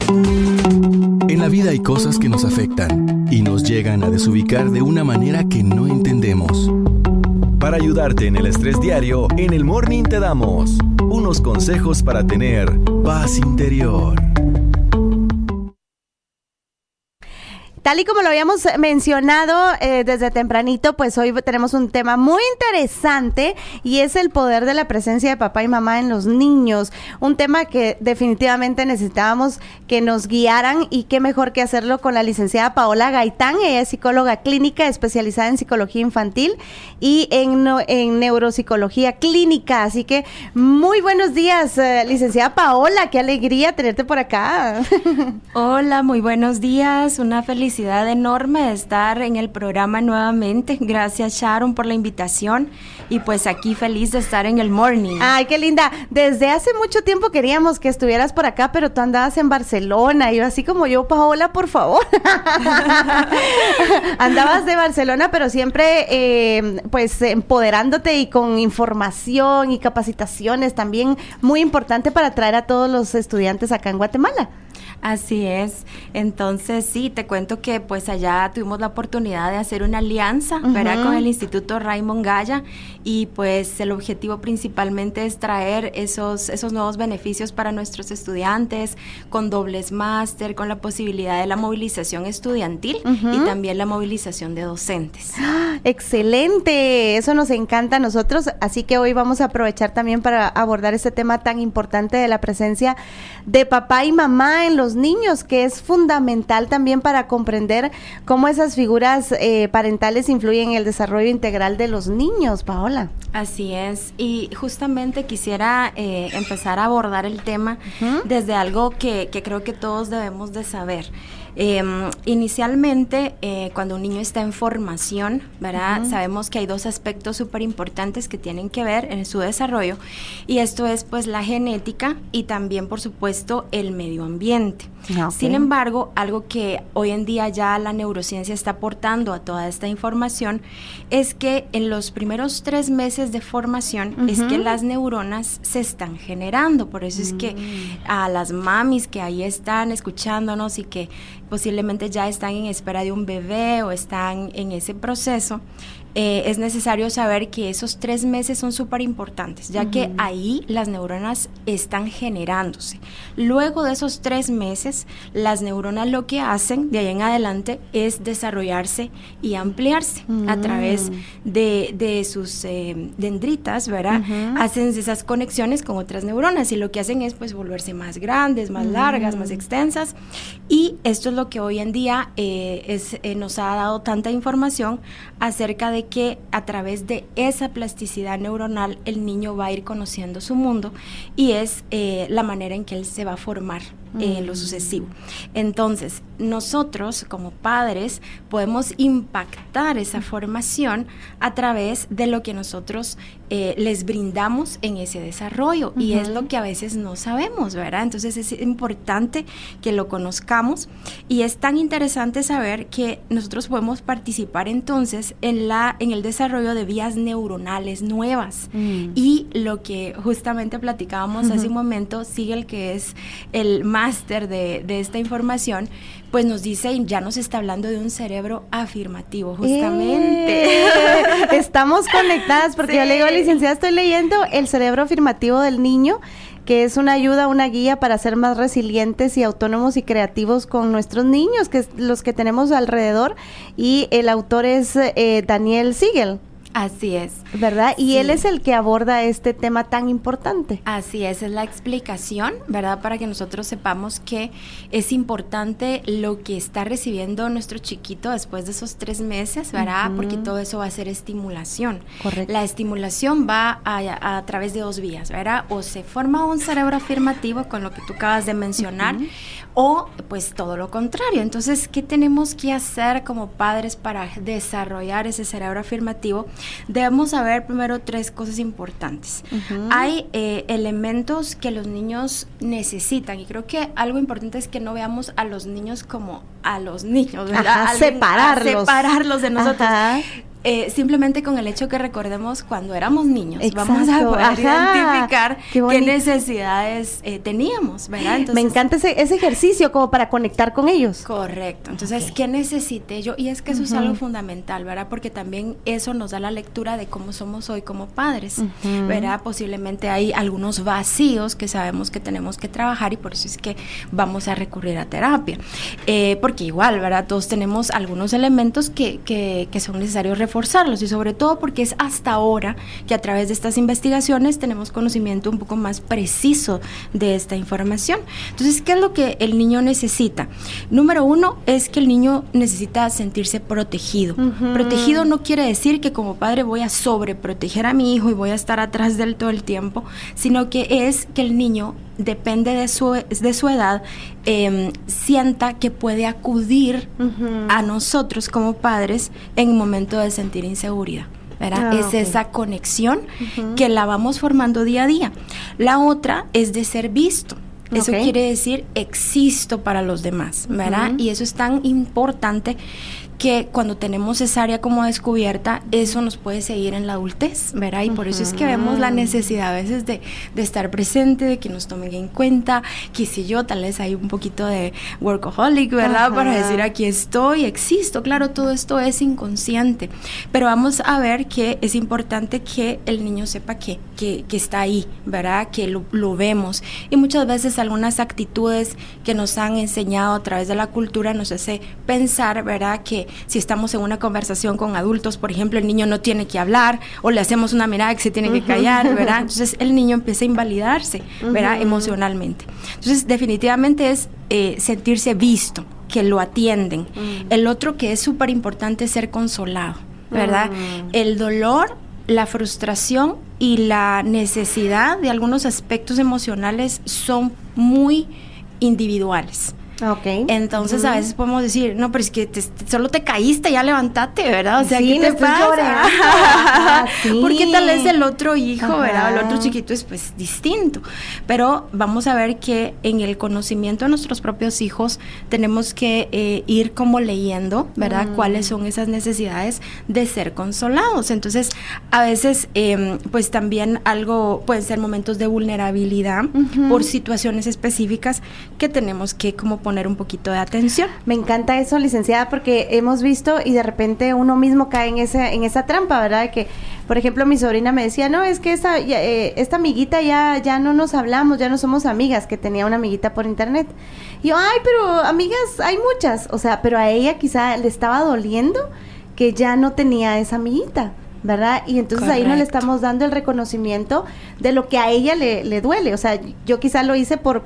En la vida hay cosas que nos afectan y nos llegan a desubicar de una manera que no entendemos. Para ayudarte en el estrés diario, en el Morning te damos unos consejos para tener paz interior. Tal y como lo habíamos mencionado desde tempranito, pues hoy tenemos un tema muy interesante y es el poder de la presencia de papá y mamá en los niños. Un tema que definitivamente necesitábamos que nos guiaran y qué mejor que hacerlo con la licenciada Paola Gaitán. Ella es psicóloga clínica especializada en psicología infantil y en neuropsicología clínica. Así que muy buenos días, licenciada Paola. Qué alegría tenerte por acá. Hola, muy buenos días. Una felicidad enorme de estar en el programa nuevamente. Gracias, Sharon, por la invitación y pues aquí feliz de estar en el Morning. Ay, qué linda. Desde hace mucho tiempo queríamos que estuvieras por acá, pero tú andabas en Barcelona y así como yo, Paola, por favor. Andabas de Barcelona, pero siempre pues empoderándote y con información y capacitaciones también muy importante para traer a todos los estudiantes acá en Guatemala. Así es. Entonces, sí, te cuento que pues allá tuvimos la oportunidad de hacer una alianza, ¿verdad? Con el Instituto Raymond Gaya y pues el objetivo principalmente es traer esos nuevos beneficios para nuestros estudiantes con dobles máster, con la posibilidad de la movilización estudiantil y también la movilización de docentes. ¡Excelente! Eso nos encanta a nosotros, así que hoy vamos a aprovechar también para abordar este tema tan importante de la presencia de papá y mamá en los niños, que es fundamental también para comprender cómo esas figuras parentales influyen en el desarrollo integral de los niños, Paola. Así es, y justamente quisiera empezar a abordar el tema desde algo que creo que todos debemos de saber. Inicialmente, cuando un niño está en formación, ¿verdad? Sabemos que hay dos aspectos súper importantes que tienen que ver en su desarrollo, y esto es pues la genética y también, por supuesto, el medio ambiente. Okay. Sin embargo, algo que hoy en día ya la neurociencia está aportando a toda esta información es que en los primeros 3 meses de formación es que las neuronas se están generando. Por eso es que a las mamis que ahí están escuchándonos y que posiblemente ya están en espera de un bebé o están en ese proceso, es necesario saber que esos 3 meses son súper importantes, ya que ahí las neuronas están generándose. Luego de esos 3 meses, las neuronas lo que hacen de ahí en adelante es desarrollarse y ampliarse a través de sus dendritas, ¿verdad? Hacen esas conexiones con otras neuronas y lo que hacen es pues volverse más grandes, más largas, más extensas, y esto es lo que hoy en día nos ha dado tanta información acerca de que a través de esa plasticidad neuronal el niño va a ir conociendo su mundo y es la manera en que él se va a formar en lo sucesivo. Entonces, nosotros como padres podemos impactar esa formación a través de lo que nosotros les brindamos en ese desarrollo, y es lo que a veces no sabemos, ¿verdad? Entonces es importante que lo conozcamos, y es tan interesante saber que nosotros podemos participar entonces en el desarrollo de vías neuronales nuevas, y lo que justamente platicábamos hace un momento, Sigel, que es el máster de esta información, pues nos dice, y ya nos está hablando de un cerebro afirmativo, justamente. Estamos conectadas, porque yo le digo, licenciada, estoy leyendo El cerebro afirmativo del niño, que es una ayuda, una guía para ser más resilientes y autónomos y creativos con nuestros niños, que es los que tenemos alrededor, y el autor es Daniel Siegel. Así es. ¿Verdad? Y él es el que aborda este tema tan importante. Así es la explicación, ¿verdad? Para que nosotros sepamos que es importante lo que está recibiendo nuestro chiquito después de esos 3 meses, ¿verdad? Porque todo eso va a ser estimulación. Correcto. La estimulación va a través de 2 vías, ¿verdad? O se forma un cerebro afirmativo con lo que tú acabas de mencionar, o pues todo lo contrario. Entonces, ¿qué tenemos que hacer como padres para desarrollar ese cerebro afirmativo? Debemos saber primero 3 cosas importantes. Hay elementos que los niños necesitan, y creo que algo importante es que no veamos a los niños como a los niños, ¿verdad? Separarlos de nosotros. Simplemente con el hecho que recordemos cuando éramos niños, Exacto. vamos a poder identificar Qué qué necesidades teníamos, ¿verdad? Entonces, me encanta ese ejercicio como para conectar con ellos. Correcto. Entonces, ¿qué necesité yo? Y es que eso es algo fundamental, ¿verdad? Porque también eso nos da la lectura de cómo somos hoy como padres, ¿verdad? Posiblemente hay algunos vacíos que sabemos que tenemos que trabajar y por eso es que vamos a recurrir a terapia. Porque igual, ¿verdad? Todos tenemos algunos elementos que son necesarios reforzarlos y sobre todo porque es hasta ahora que a través de estas investigaciones tenemos conocimiento un poco más preciso de esta información. Entonces, ¿qué es lo que el niño necesita? Número 1 es que el niño necesita sentirse protegido. Protegido no quiere decir que como padre voy a sobreproteger a mi hijo y voy a estar atrás de él todo el tiempo, sino que es que el niño, depende de su edad, sienta que puede acudir a nosotros como padres en un momento de sentir inseguridad, ¿verdad? Es esa conexión que la vamos formando día a día. La otra es de ser visto. Eso quiere decir existo para los demás, ¿verdad? Y eso es tan importante que cuando tenemos cesárea como descubierta, eso nos puede seguir en la adultez, ¿verdad? Y por eso es que vemos la necesidad a veces de estar presente, de que nos tomen en cuenta, que si yo tal vez hay un poquito de workaholic, ¿verdad? Para decir aquí estoy, existo. Claro, todo esto es inconsciente, pero vamos a ver que es importante que el niño sepa que está ahí, ¿verdad? Que lo vemos. Y muchas veces algunas actitudes que nos han enseñado a través de la cultura nos hace pensar, ¿verdad? Que si estamos en una conversación con adultos, por ejemplo, el niño no tiene que hablar o le hacemos una mirada que se tiene que callar, ¿verdad? Entonces el niño empieza a invalidarse, ¿verdad? Emocionalmente. Entonces definitivamente es sentirse visto, que lo atienden. El otro que es súper importante es ser consolado, ¿verdad? El dolor, la frustración y la necesidad de algunos aspectos emocionales son muy individuales. Entonces a veces podemos decir, no, pero es que solo te caíste, ya levantate, ¿verdad? O sea, ¿qué te pasa? Porque tal vez el otro hijo, ¿verdad? El otro chiquito es pues distinto, pero vamos a ver que en el conocimiento de nuestros propios hijos tenemos que ir como leyendo, ¿verdad? Cuáles son esas necesidades de ser consolados. Entonces a veces pues también pueden ser momentos de vulnerabilidad por situaciones específicas que tenemos que como poner un poquito de atención. Me encanta eso, licenciada, porque hemos visto y de repente uno mismo cae en esa trampa, ¿verdad? Que, por ejemplo, mi sobrina me decía, no, es que esta amiguita ya no nos hablamos, ya no somos amigas, que tenía una amiguita por internet. Y yo, ay, pero amigas hay muchas, o sea, pero a ella quizá le estaba doliendo que ya no tenía esa amiguita, ¿verdad? Y entonces ahí no le estamos dando el reconocimiento de lo que a ella le duele. O sea, yo quizá lo hice por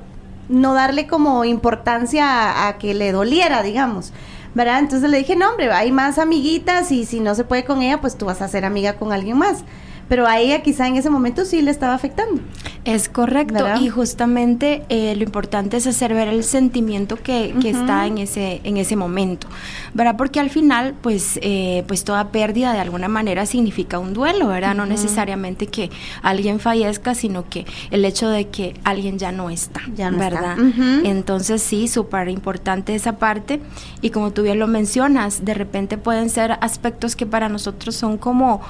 no darle como importancia a que le doliera, digamos, ¿verdad? Entonces le dije, no, hombre, hay más amiguitas y si no se puede con ella, pues tú vas a ser amiga con alguien más. Pero a ella quizá en ese momento sí le estaba afectando. Es correcto, ¿verdad? Y justamente lo importante es hacer ver el sentimiento que está en ese momento, ¿verdad? Porque al final, pues toda pérdida de alguna manera significa un duelo, ¿verdad? No necesariamente que alguien fallezca, sino que el hecho de que alguien ya no está, ¿verdad? Entonces sí, súper importante esa parte. Y como tú bien lo mencionas, de repente pueden ser aspectos que para nosotros son como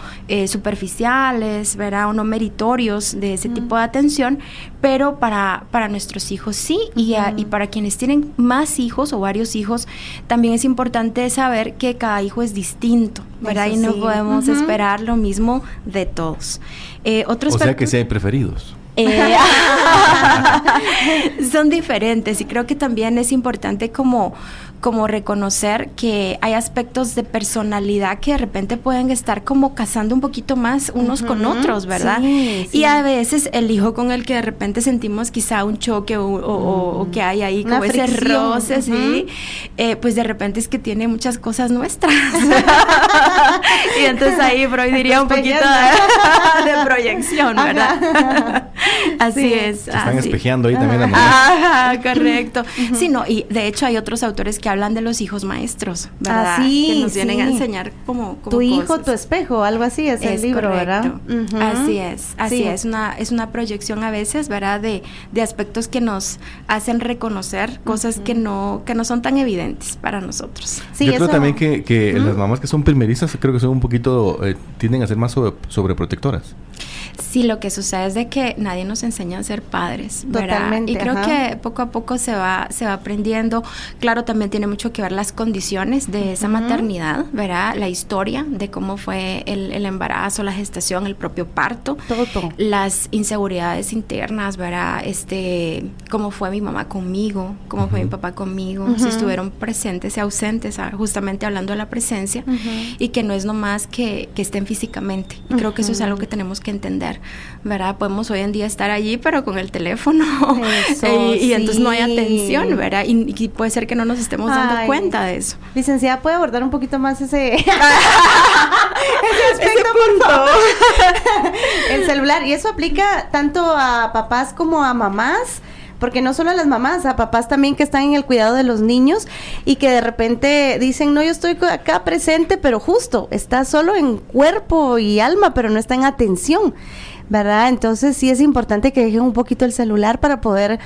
superficiales, ¿verdad? O no meritorios de ese tipo de atención, pero para nuestros hijos sí, y para quienes tienen más hijos o varios hijos, también es importante saber que cada hijo es distinto, ¿verdad? Eso y no podemos esperar lo mismo de todos. O sea que sí hay preferidos. Son diferentes y creo que también es importante como reconocer que hay aspectos de personalidad que de repente pueden estar como casando un poquito más unos con otros, ¿verdad? Sí. Y a veces el hijo con el que de repente sentimos quizá un choque o que hay ahí como ese roce, ¿sí? Pues de repente es que tiene muchas cosas nuestras. Y entonces ahí Freud diría un poquito de proyección, ¿verdad? Así es. Se están espejeando ahí también las mamás. Ajá, correcto. Sí, no, y de hecho hay otros autores que hablan de los hijos maestros, ¿verdad? Sí, que nos vienen a enseñar como tu hijo, cosas. tu espejo, algo así es el libro, correcto. ¿verdad? Así es, es una proyección a veces, ¿verdad? De aspectos que nos hacen reconocer cosas que no son tan evidentes para nosotros. Sí, yo creo también que las mamás que son primerizas, creo que son un poquito, tienden a ser más sobreprotectoras. Sí, lo que sucede es de que nadie nos enseña a ser padres, ¿verdad? Totalmente, y creo que poco a poco se va aprendiendo. Claro, también tiene mucho que ver las condiciones de esa maternidad, ¿verdad? La historia de cómo fue el embarazo, la gestación, el propio parto. Todo. Las inseguridades internas, ¿verdad? Cómo fue mi mamá conmigo, cómo fue mi papá conmigo, si estuvieron presentes y ausentes, justamente hablando de la presencia, y que no es nomás que estén físicamente. Y creo que eso es algo que tenemos que entender, ¿verdad? Podemos hoy en día estar allí, pero con el teléfono, y entonces no hay atención, ¿verdad? Y puede ser que no nos estemos dando cuenta de eso. Licenciada, ¿puede abordar un poquito más ese aspecto, por favor? El celular, y eso aplica tanto a papás como a mamás, porque no solo a las mamás, a papás también que están en el cuidado de los niños y que de repente dicen, no, yo estoy acá presente, pero justo, está solo en cuerpo y alma, pero no está en atención, ¿verdad? Entonces sí es importante que dejen un poquito el celular para poder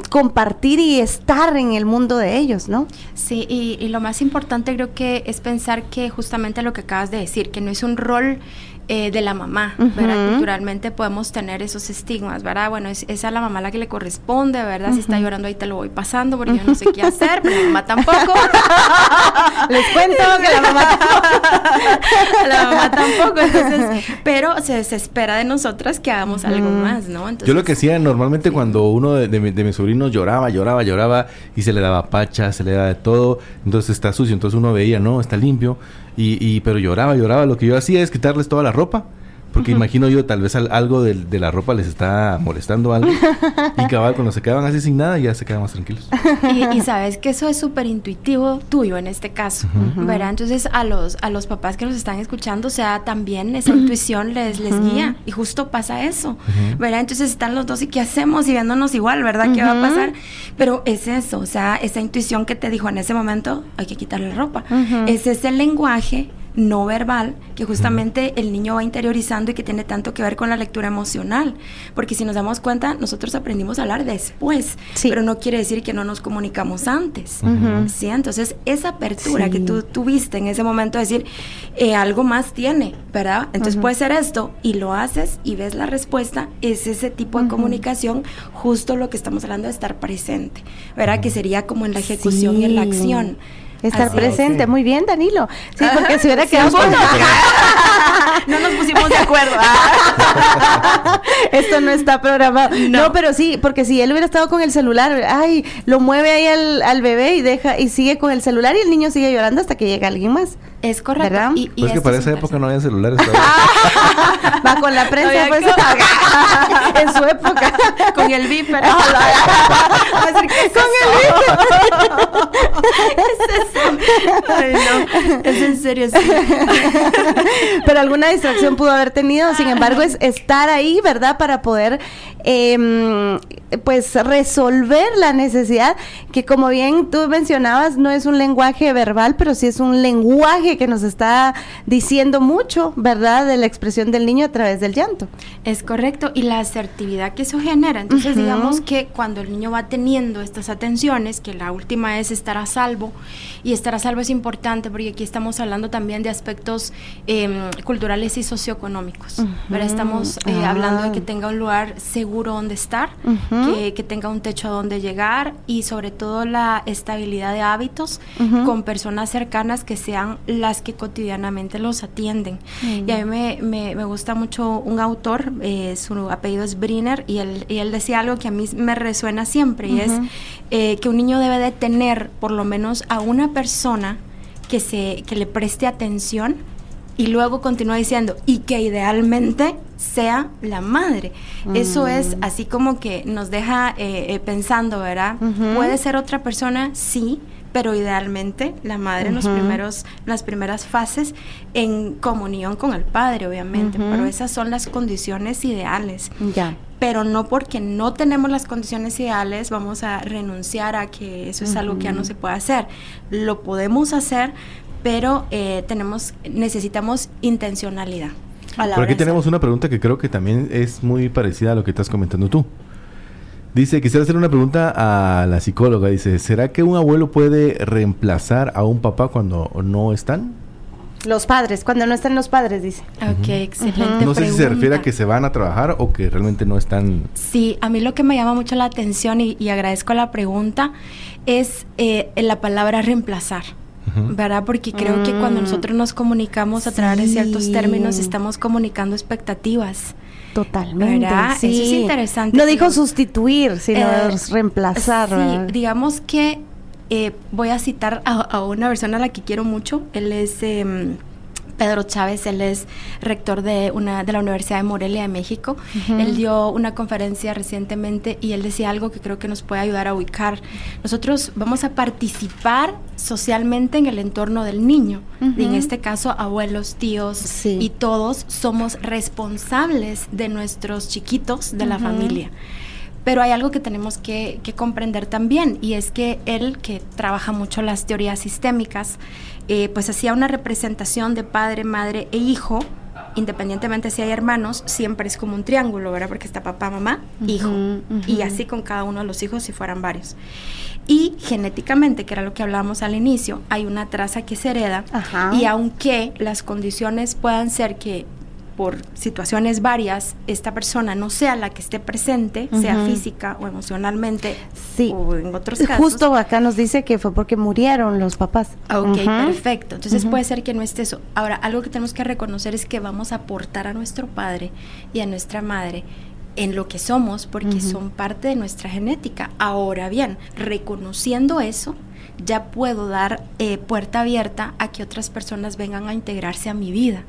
compartir y estar en el mundo de ellos, ¿no? Sí, y lo más importante creo que es pensar que justamente lo que acabas de decir, que no es un rol de la mamá, ¿verdad? Culturalmente podemos tener esos estigmas, ¿verdad? Bueno, es a la mamá la que le corresponde, ¿verdad? Si está llorando ahí te lo voy pasando porque yo no sé qué hacer, pero la mamá tampoco. Les cuento que la mamá tampoco, entonces, pero se espera de nosotras que hagamos algo más, ¿no? Entonces, yo lo que hacía normalmente cuando uno de mis sobrinos lloraba y se le daba pacha, se le daba de todo, entonces está sucio, entonces uno veía, no, está limpio, pero lloraba, lo que yo hacía es quitarles toda la ropa, porque imagino yo, tal vez algo de la ropa les está molestando algo, y cabal, cuando se quedaban así sin nada, ya se quedan más tranquilos. Y sabes que eso es súper intuitivo tuyo en este caso, ¿verdad? Entonces a los papás que nos están escuchando, o sea, también esa intuición les guía, y justo pasa eso, ¿verdad? Entonces están los dos, ¿y qué hacemos? Y viéndonos igual, ¿verdad? ¿Qué va a pasar? Pero es eso, o sea, esa intuición que te dijo en ese momento, hay que quitarle la ropa. Es ese lenguaje no verbal que justamente el niño va interiorizando y que tiene tanto que ver con la lectura emocional, porque si nos damos cuenta, nosotros aprendimos a hablar después, pero no quiere decir que no nos comunicamos antes, ¿sí? Entonces esa apertura que tú tuviste en ese momento de decir, algo más tiene, ¿verdad? Entonces puede ser esto, y lo haces y ves la respuesta, es ese tipo de comunicación, justo lo que estamos hablando de estar presente, ¿verdad? Que sería como en la ejecución y en la acción. Estar así presente, muy bien, Danilo. Sí, porque si hubiera quedado no nos pusimos de acuerdo. Esto no está programado. No, pero sí, porque si él hubiera estado con el celular, lo mueve ahí al bebé y sigue con el celular y el niño sigue llorando hasta que llega alguien más. Es correcto. ¿Verdad? Pues que para esa época no había celulares. Va con la prensa, pues, en su época. Con el viper. Con el viper. Ay, no. Es en serio, sí. Pero alguna distracción pudo haber tenido. Sin embargo, es estar ahí, ¿verdad? Para poder pues resolver la necesidad que, como bien tú mencionabas, no es un lenguaje verbal, pero sí es un lenguaje que nos está diciendo mucho, ¿verdad? De la expresión del niño a través del llanto. Es correcto, y la asertividad que eso genera. Entonces, digamos que cuando el niño va teniendo estas atenciones, que la última es estar a salvo, y estar a salvo es importante porque aquí estamos hablando también de aspectos culturales y socioeconómicos, ¿verdad? Estamos hablando de que tenga un lugar seguro donde estar, que tenga un techo a donde llegar, y sobre todo la estabilidad de hábitos con personas cercanas que sean las que cotidianamente los atienden. Y a mí me gusta mucho un autor, su apellido es Briner, y él decía algo que a mí me resuena siempre, y es que un niño debe de tener por lo menos a una persona que le preste atención, y luego continúa diciendo, y que idealmente sea la madre. Eso es así como que nos deja pensando, ¿verdad? ¿Puede ser otra persona? Sí, pero idealmente la madre en las primeras fases en comunión con el padre, obviamente, pero esas son las condiciones ideales. Ya. Pero no porque no tenemos las condiciones ideales vamos a renunciar a que eso es algo que ya no se puede hacer. Lo podemos hacer, pero necesitamos intencionalidad. Por aquí tenemos una pregunta que creo que también es muy parecida a lo que estás comentando tú. Dice, quisiera hacer una pregunta a la psicóloga. Dice, ¿será que un abuelo puede reemplazar a un papá cuando no están? Los padres, cuando no están los padres, dice. Ok, excelente No sé si se pregunta. refiere a que se van a trabajar o que realmente no están... Sí, a mí lo que me llama mucho la atención y agradezco la pregunta es la palabra reemplazar, ¿verdad? Porque creo que cuando nosotros nos comunicamos a través de ciertos términos estamos comunicando expectativas. Totalmente, ¿Verdad? sí. Eso es interesante. No dijo sustituir, sino reemplazar, sí, ¿verdad? digamos que voy a citar a una persona a la que quiero mucho. Él es Pedro Chávez, él es rector de la Universidad de Morelia de México. Él dio una conferencia recientemente y él decía algo que creo que nos puede ayudar a ubicar. Nosotros vamos a participar socialmente en el entorno del niño. Y en este caso, abuelos, tíos y todos somos responsables de nuestros chiquitos, de la familia. Pero hay algo que tenemos que comprender también, y es que él, que trabaja mucho las teorías sistémicas, pues hacía una representación de padre, madre e hijo, independientemente si hay hermanos, siempre es como un triángulo, ¿verdad? Porque está papá, mamá, hijo, y así con cada uno de los hijos si fueran varios. Y genéticamente, que era lo que hablábamos al inicio, hay una traza que se hereda, y aunque las condiciones puedan ser que por situaciones varias, esta persona no sea la que esté presente, sea física o emocionalmente, o en otros casos. Justo acá nos dice que fue porque murieron los papás. Ok, perfecto. Entonces puede ser que no esté eso. Ahora, algo que tenemos que reconocer es que vamos a aportar a nuestro padre y a nuestra madre en lo que somos, porque son parte de nuestra genética. Ahora bien, reconociendo eso, ya puedo dar puerta abierta a que otras personas vengan a integrarse a mi vida.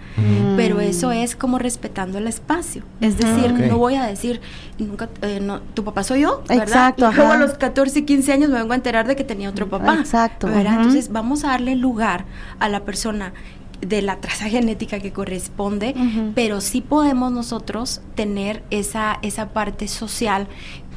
Pero eso es como respetando el espacio. Es decir, no voy a decir, nunca, tu papá soy yo, ¿verdad? Exacto, y luego a los 14, 15 años me vengo a enterar de que tenía otro papá. Exacto. ¿Verdad? Entonces vamos a darle lugar a la persona de la traza genética que corresponde, pero sí podemos nosotros tener esa parte social,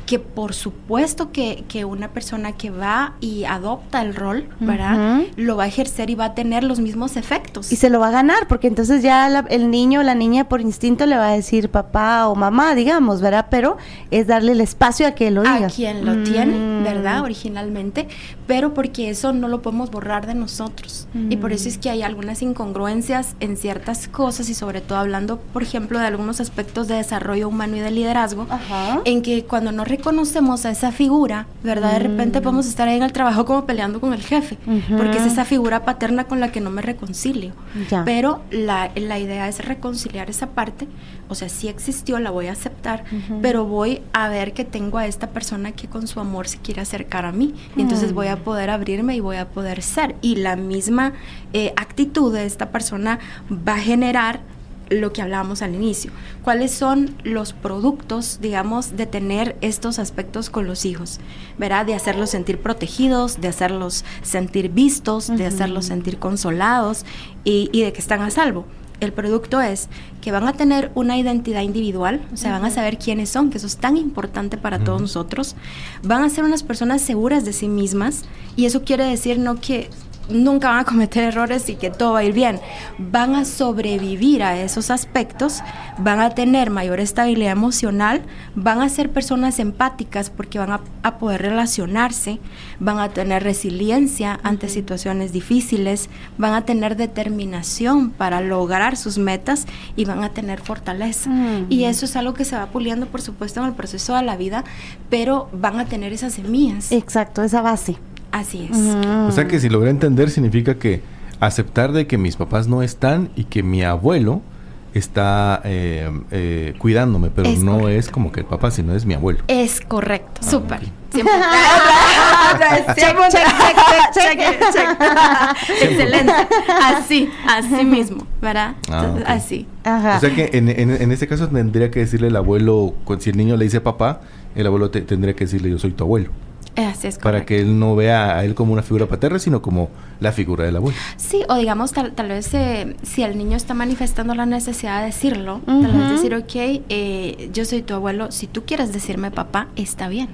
que por supuesto que una persona que va y adopta el rol, ¿verdad? Lo va a ejercer y va a tener los mismos efectos. Y se lo va a ganar, porque entonces ya el niño o la niña por instinto le va a decir papá o mamá, digamos, ¿verdad? Pero es darle el espacio a que lo diga. A quien lo tiene, ¿verdad? Originalmente, pero porque eso no lo podemos borrar de nosotros. Y por eso es que hay algunas incongruencias en ciertas cosas, y sobre todo hablando, por ejemplo, de algunos aspectos de desarrollo humano y de liderazgo, en que cuando no reconocemos a esa figura, ¿verdad? De repente podemos estar ahí en el trabajo como peleando con el jefe, porque es esa figura paterna con la que no me reconcilio. Pero la idea es reconciliar esa parte, o sea, sí existió, la voy a aceptar, pero voy a ver que tengo a esta persona que con su amor se quiere acercar a mí, y entonces voy a poder abrirme y voy a poder ser, y la misma actitud de esta persona va a generar lo que hablábamos al inicio. ¿Cuáles son los productos, digamos, de tener estos aspectos con los hijos? ¿Verdad? De hacerlos sentir protegidos, de hacerlos sentir vistos, de hacerlos sentir consolados y de que están a salvo. El producto es que van a tener una identidad individual, o sea, van a saber quiénes son, que eso es tan importante para todos nosotros. Van a ser unas personas seguras de sí mismas, y eso quiere decir no que nunca van a cometer errores y que todo va a ir bien. Van a sobrevivir a esos aspectos, van a tener mayor estabilidad emocional, van a ser personas empáticas porque van a poder relacionarse, van a tener resiliencia ante situaciones difíciles, van a tener determinación para lograr sus metas y van a tener fortaleza. Y eso es algo que se va puliendo, por supuesto, en el proceso de la vida, pero van a tener esas semillas. Exacto, esa base. Así es. O sea que si logré entender, significa que aceptar de que mis papás no están y que mi abuelo está cuidándome, pero no correcto. Es como que el papá, sino es mi abuelo. Es correcto, súper. Okay. Siempre. Excelente. Así mismo, ¿verdad? Okay. Así. Ajá. O sea que en este caso tendría que decirle el abuelo, si el niño le dice papá, el abuelo tendría que decirle yo soy tu abuelo. Así es, para correcto. que él no vea a él como una figura paterna, sino como la figura del abuelo. Sí, o digamos, tal vez si el niño está manifestando la necesidad de decirlo, tal vez decir, ok, yo soy tu abuelo, si tú quieres decirme papá, está bien.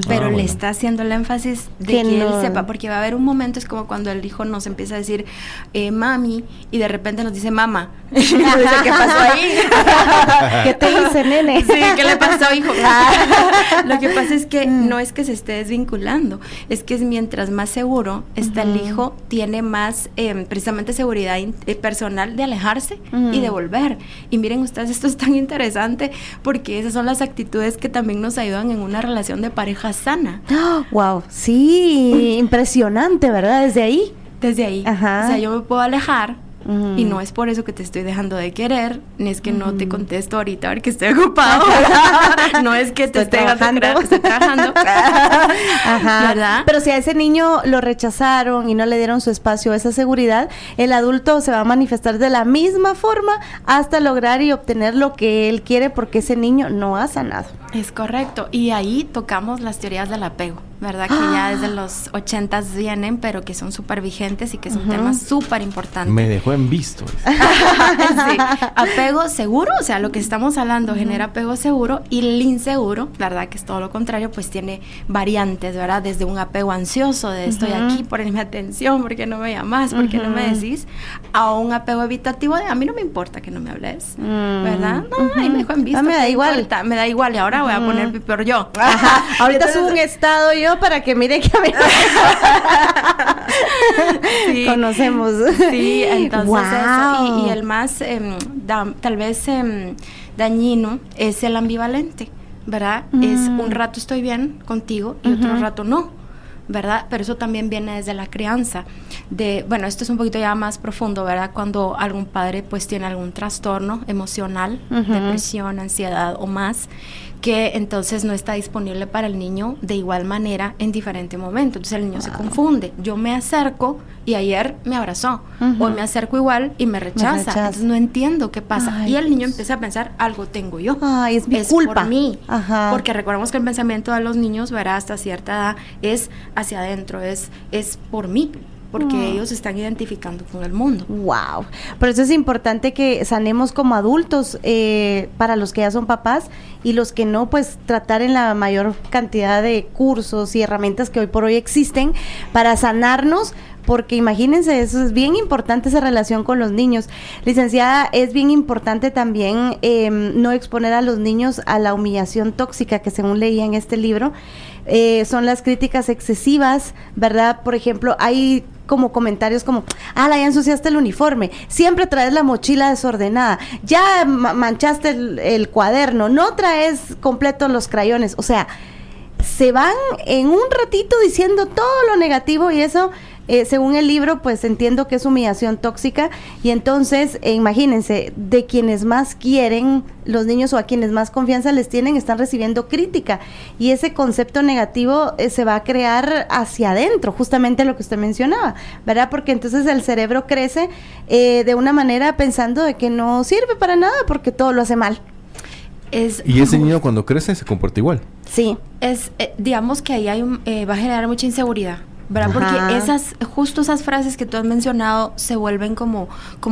Pero le está haciendo el énfasis de que él sepa, porque va a haber un momento, es como cuando el hijo nos empieza a decir mami, y de repente nos dice mamá. Dice, ¿qué pasó ahí? ¿Qué te dice, nene? Sí, ¿qué le pasó, hijo? Lo que pasa es que no es que se esté desvinculando, es que mientras más seguro está el hijo, tiene más precisamente seguridad personal de alejarse y de volver. Y miren ustedes, esto es tan interesante porque esas son las actitudes que también nos ayudan en una relación de pareja sana. Wow, sí, impresionante, ¿verdad? Desde ahí. Desde ahí. Ajá. O sea, yo me puedo alejar y no es por eso que te estoy dejando de querer, ni es que no te contesto ahorita porque estoy ocupado. No es que te esté dejando, estoy trabajando. Ajá. ¿Verdad? Pero si a ese niño lo rechazaron y no le dieron su espacio, esa seguridad, el adulto se va a manifestar de la misma forma hasta lograr y obtener lo que él quiere porque ese niño no ha sanado. Es correcto. Y ahí tocamos las teorías del apego, ¿verdad? Que ya desde los 80s vienen, pero que son súper vigentes y que es un tema súper importante. Me dejó en visto. Sí. Apego seguro, o sea, lo que estamos hablando genera apego seguro, y el inseguro, ¿verdad? Que es todo lo contrario, pues tiene variantes, ¿verdad? Desde un apego ansioso, de estoy aquí, ponme atención, ¿por qué no me llamas? ¿Por qué no me decís? A un apego evitativo de a mí no me importa que no me hables, ¿verdad? No, ahí me dejó en visto. Me da igual. Importa? Me da igual, y ahora voy a poner peor yo. Ajá. Ahorita Entonces, subo un estado yo para que mire que a mí sí. Conocemos. Sí, entonces Wow. eso. Y el más, tal vez dañino es el ambivalente, ¿verdad? Es un rato estoy bien contigo y otro rato no, ¿verdad? Pero eso también viene desde la crianza. Bueno, esto es un poquito ya más profundo, ¿verdad? Cuando algún padre pues tiene algún trastorno emocional, depresión, ansiedad o más, que entonces no está disponible para el niño de igual manera en diferente momento. Entonces el niño se confunde. Yo me acerco y ayer me abrazó. Hoy me acerco igual y me rechaza. Entonces no entiendo qué pasa. Ay, y el niño Dios. empieza a pensar, algo tengo yo. Ay, es mi culpa. Por mí. Ajá. Porque recordemos que el pensamiento de los niños, ¿verdad? Hasta cierta edad es hacia adentro, es por mí. Porque ellos se están identificando con el mundo. Wow. Por eso es importante que sanemos como adultos, para los que ya son papás, y los que no, pues tratar en la mayor cantidad de cursos y herramientas que hoy por hoy existen para sanarnos, porque imagínense, eso es bien importante, esa relación con los niños. Licenciada, es bien importante también no exponer a los niños a la humillación tóxica que según leía en este libro, son las críticas excesivas, ¿verdad? Por ejemplo, hay como comentarios como, ya ensuciaste el uniforme, siempre traes la mochila desordenada, ya manchaste el cuaderno, no traes completos los crayones, o sea, se van en un ratito diciendo todo lo negativo, y eso, según el libro, pues entiendo que es humillación tóxica. Y entonces, imagínense, de quienes más quieren los niños o a quienes más confianza les tienen, están recibiendo crítica, y ese concepto negativo se va a crear hacia adentro, justamente lo que usted mencionaba, ¿verdad? Porque entonces el cerebro crece de una manera pensando de que no sirve para nada porque todo lo hace mal. Y ese niño cuando crece se comporta igual. Sí. Digamos que ahí va a generar mucha inseguridad, ¿verdad? Ajá. Porque justo esas frases que tú has mencionado se vuelven como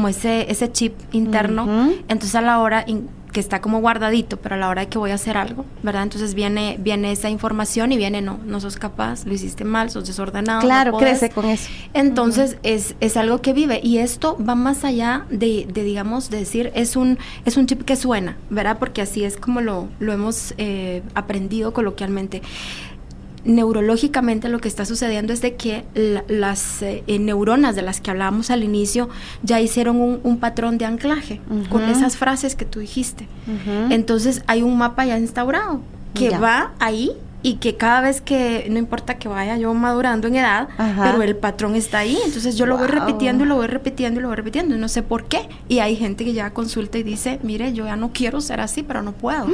ese chip interno. Entonces a la hora que está como guardadito, pero a la hora de que voy a hacer algo, ¿verdad? Entonces viene esa información y viene, no sos capaz, lo hiciste mal, sos desordenado. Claro, no podés. crece con eso. Entonces es algo que vive, y esto va más allá de digamos, de decir, es un chip que suena, ¿verdad? Porque así es como lo hemos aprendido coloquialmente. Neurológicamente lo que está sucediendo es de que las neuronas de las que hablábamos al inicio ya hicieron un patrón de anclaje con esas frases que tú dijiste. Entonces hay un mapa ya instaurado que va ahí, y que cada vez que, no importa que vaya yo madurando en edad, pero el patrón está ahí, entonces yo lo voy repitiendo y lo voy repitiendo y lo voy repitiendo, y no sé por qué. Y hay gente que ya consulta y dice, mire, yo ya no quiero ser así, pero no puedo.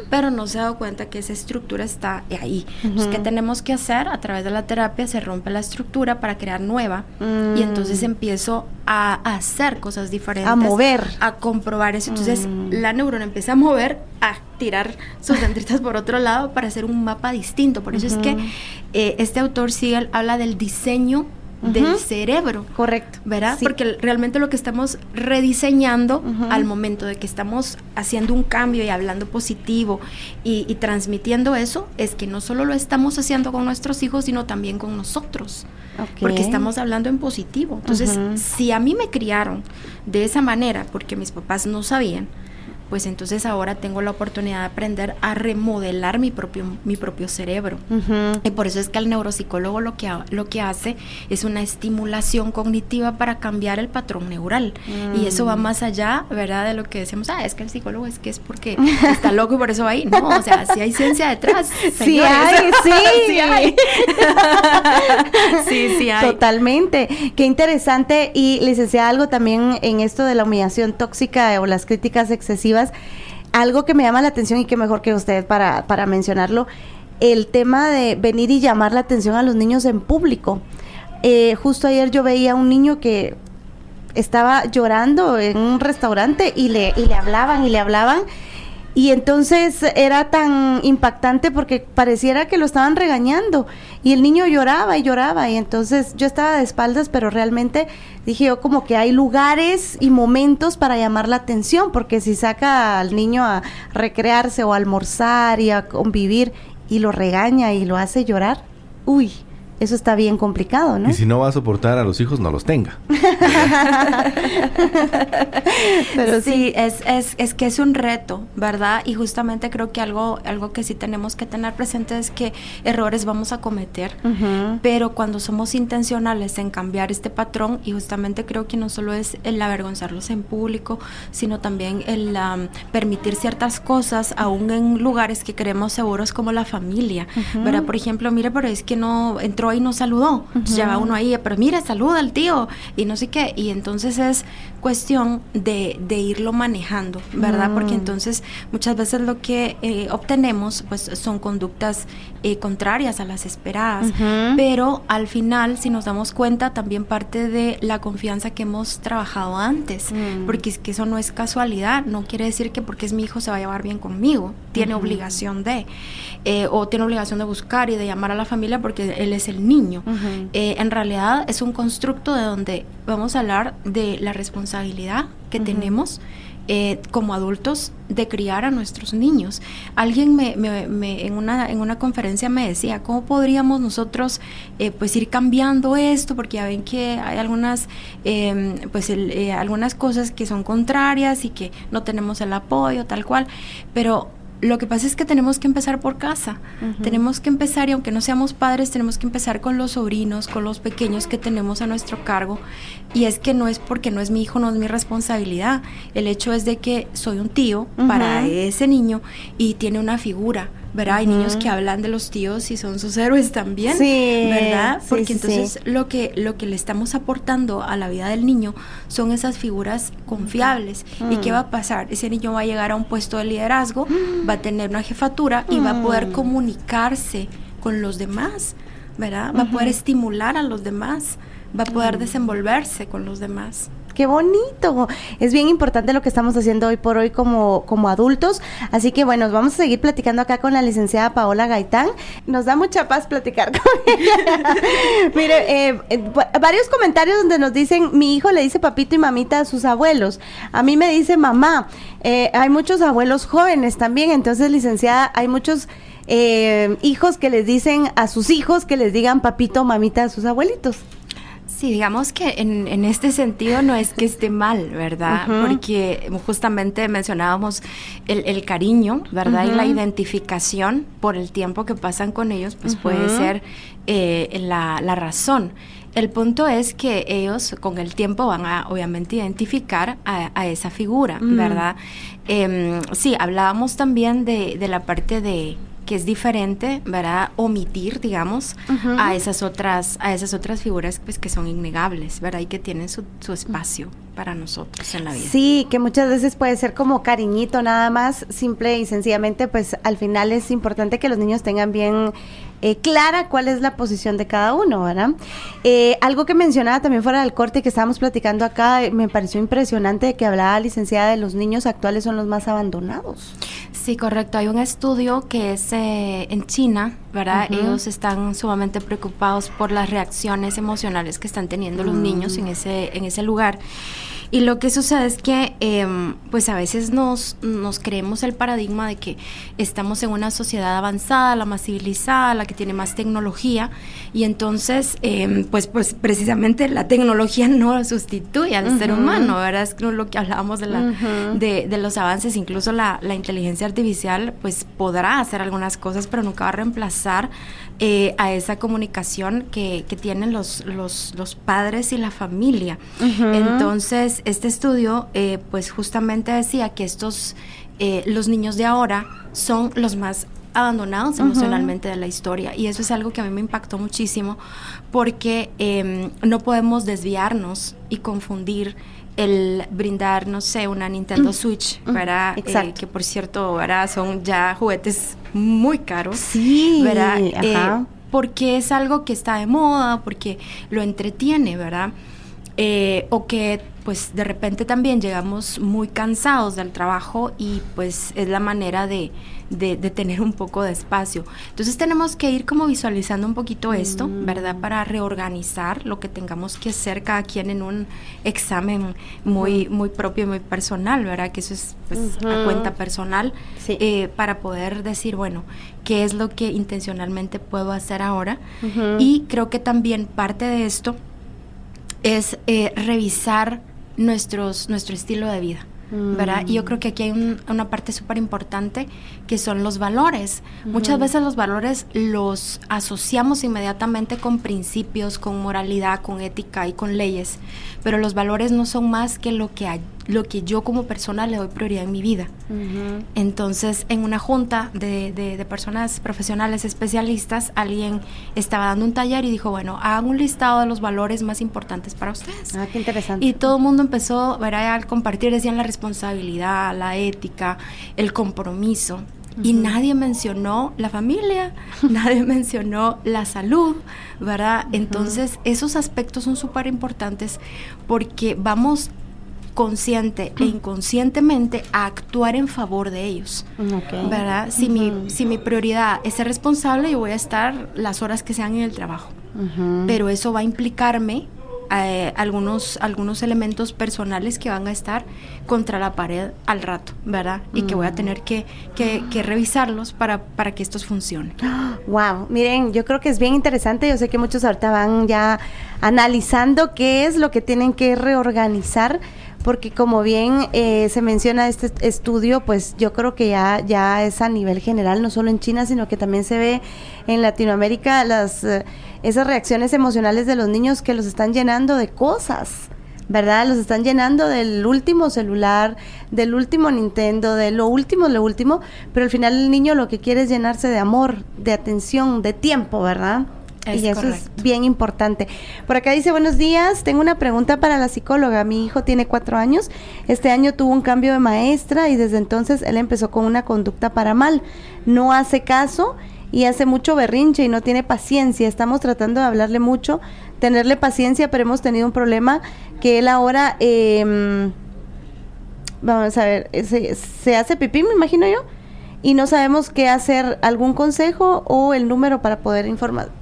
Pero no se ha dado cuenta que esa estructura está ahí. Entonces, ¿qué tenemos que hacer? A través de la terapia se rompe la estructura para crear nueva, y entonces empiezo a hacer cosas diferentes. A mover. A comprobar eso. Entonces, la neurona empieza a mover, a tirar sus dendritas por otro lado para hacer un mapa distinto. Por eso es que este autor Siegel habla del diseño del cerebro. Correcto. ¿Verdad? Sí. Porque realmente lo que estamos rediseñando al momento de que estamos haciendo un cambio y hablando positivo y transmitiendo eso, es que no solo lo estamos haciendo con nuestros hijos, sino también con nosotros. Okay. Porque estamos hablando en positivo. Entonces, si a mí me criaron de esa manera, porque mis papás no sabían, pues entonces ahora tengo la oportunidad de aprender a remodelar mi propio cerebro. Y por eso es que el neuropsicólogo lo que hace es una estimulación cognitiva para cambiar el patrón neural. Y eso va más allá, ¿verdad? De lo que decimos, es que el psicólogo es porque está loco y por eso va ahí. No, o sea, sí hay ciencia detrás. Sí hay, sí. Sí hay. Sí hay. Totalmente. Qué interesante. Y licenciada, algo también en esto de la humillación tóxica o las críticas excesivas, algo que me llama la atención y que mejor que usted para mencionarlo, el tema de venir y llamar la atención a los niños en público. Justo ayer yo veía a un niño que estaba llorando en un restaurante y le hablaban y entonces era tan impactante porque pareciera que lo estaban regañando y el niño lloraba y entonces yo estaba de espaldas, pero realmente dije yo como que hay lugares y momentos para llamar la atención, porque si saca al niño a recrearse o a almorzar y a convivir y lo regaña y lo hace llorar, uy, eso está bien complicado, ¿no? Y si no va a soportar a los hijos, no los tenga. Pero sí, es que es un reto, ¿verdad? Y justamente creo que algo que sí tenemos que tener presente es que errores vamos a cometer, pero cuando somos intencionales en cambiar este patrón, y justamente creo que no solo es el avergonzarlos en público, sino también el permitir ciertas cosas, aún en lugares que creemos seguros como la familia, ¿verdad? Por ejemplo, mire, pero es que no entró y no saludó, entonces ya va uno ahí, pero mire, saluda al tío, y no sé qué, y entonces es cuestión de irlo manejando, ¿verdad? Porque entonces muchas veces lo que obtenemos pues son conductas contrarias a las esperadas, pero al final, si nos damos cuenta, también parte de la confianza que hemos trabajado antes, porque es que eso no es casualidad, no quiere decir que porque es mi hijo se va a llevar bien conmigo, tiene obligación o tiene obligación de buscar y de llamar a la familia porque él es el niño. En realidad es un constructo de donde vamos a hablar de la responsabilidad que tenemos como adultos de criar a nuestros niños. Alguien en una conferencia me decía, ¿cómo podríamos nosotros pues ir cambiando esto? Porque ya ven que hay algunas algunas cosas que son contrarias y que no tenemos el apoyo, tal cual, pero lo que pasa es que tenemos que empezar por casa, tenemos que empezar, y aunque no seamos padres, tenemos que empezar con los sobrinos, con los pequeños que tenemos a nuestro cargo, y es que no es porque no es mi hijo, no es mi responsabilidad, el hecho es de que soy un tío para ese niño y tiene una figura, ¿verdad? Hay niños que hablan de los tíos y son sus héroes también, ¿verdad? Porque entonces lo que le estamos aportando a la vida del niño son esas figuras confiables. ¿Y qué va a pasar? Ese niño va a llegar a un puesto de liderazgo, va a tener una jefatura y va a poder comunicarse con los demás, ¿verdad? Va a poder estimular a los demás, va a poder desenvolverse con los demás. ¡Qué bonito! Es bien importante lo que estamos haciendo hoy por hoy como adultos. Así que bueno, vamos a seguir platicando acá con la licenciada Paola Gaitán. Nos da mucha paz platicar con ella. Mire, varios comentarios donde nos dicen, mi hijo le dice papito y mamita a sus abuelos. A mí me dice mamá. Hay muchos abuelos jóvenes también. Entonces, licenciada, hay muchos hijos que les dicen a sus hijos que les digan papito o mamita a sus abuelitos. Sí, digamos que en este sentido no es que esté mal, ¿verdad? Porque justamente mencionábamos el cariño, ¿verdad? Y la identificación por el tiempo que pasan con ellos, pues puede ser la razón. El punto es que ellos con el tiempo van a obviamente identificar a esa figura, ¿verdad? Sí, hablábamos también de la parte de que es diferente, ¿verdad? Omitir, digamos, a esas otras figuras pues que son innegables, ¿verdad? Y que tienen su espacio para nosotros en la vida. Sí, que muchas veces puede ser como cariñito nada más, simple y sencillamente, pues al final es importante que los niños tengan bien clara cuál es la posición de cada uno, ¿verdad? Algo que mencionaba también fuera del corte que estábamos platicando acá, me pareció impresionante que hablaba licenciada de los niños actuales son los más abandonados. Sí, correcto. Hay un estudio que es en China, ¿verdad? Ellos están sumamente preocupados por las reacciones emocionales que están teniendo los niños en ese lugar. Y lo que sucede es que, pues a veces nos creemos el paradigma de que estamos en una sociedad avanzada, la más civilizada, la que tiene más tecnología, y entonces, pues precisamente la tecnología no sustituye al ser humano, ¿verdad? Es lo que hablábamos de los avances, incluso la inteligencia artificial, pues podrá hacer algunas cosas, pero nunca va a reemplazar a esa comunicación que tienen los padres y la familia. Entonces, este estudio, pues justamente decía que los niños de ahora son los más abandonados emocionalmente de la historia, y eso es algo que a mí me impactó muchísimo, porque no podemos desviarnos y confundir el brindar, no sé, una Nintendo Switch, ¿verdad? Que por cierto, ¿verdad? Son ya juguetes muy caros, sí, ¿verdad? Porque es algo que está de moda, porque lo entretiene, ¿verdad? O que pues de repente también llegamos muy cansados del trabajo y pues es la manera de tener un poco de espacio. Entonces tenemos que ir como visualizando un poquito esto, ¿verdad? Para reorganizar lo que tengamos que hacer cada quien en un examen muy propio y muy personal, ¿verdad? Que eso es pues a cuenta personal, para poder decir, bueno, ¿qué es lo que intencionalmente puedo hacer ahora? Y creo que también parte de esto es revisar nuestro estilo de vida, ¿verdad? Y yo creo que aquí hay una parte súper importante que son los valores. Muchas veces los valores los asociamos inmediatamente con principios, con moralidad, con ética y con leyes, pero los valores no son más que lo que yo como persona le doy prioridad en mi vida. Entonces, en una junta de personas profesionales especialistas, alguien estaba dando un taller y dijo, bueno, hagan un listado de los valores más importantes para ustedes. Qué interesante. Y todo el mundo empezó, ¿verdad?, al compartir, decían la responsabilidad, la ética, el compromiso. Y nadie mencionó la familia, nadie mencionó la salud, ¿verdad? Entonces, esos aspectos son súper importantes porque vamos consciente e inconscientemente a actuar en favor de ellos, ¿verdad? Si mi prioridad es ser responsable, yo voy a estar las horas que sean en el trabajo, pero eso va a implicarme algunos elementos personales que van a estar contra la pared al rato, ¿verdad? Y que voy a tener que revisarlos para que estos funcionen. Wow, miren, yo creo que es bien interesante. Yo sé que muchos ahorita van ya analizando qué es lo que tienen que reorganizar, porque como bien se menciona este estudio, pues yo creo que ya es a nivel general, no solo en China, sino que también se ve en Latinoamérica esas reacciones emocionales de los niños que los están llenando de cosas, ¿verdad? Los están llenando del último celular, del último Nintendo, de lo último, pero al final el niño lo que quiere es llenarse de amor, de atención, de tiempo, ¿verdad? Y eso es bien importante. Por acá dice, buenos días, tengo una pregunta para la psicóloga. Mi hijo tiene 4 años, este año tuvo un cambio de maestra y desde entonces él empezó con una conducta para mal. No hace caso y hace mucho berrinche y no tiene paciencia. Estamos tratando de hablarle mucho, tenerle paciencia, pero hemos tenido un problema que él ahora, vamos a ver, se hace pipí, me imagino yo, y no sabemos qué hacer. ¿Algún consejo o el número para poder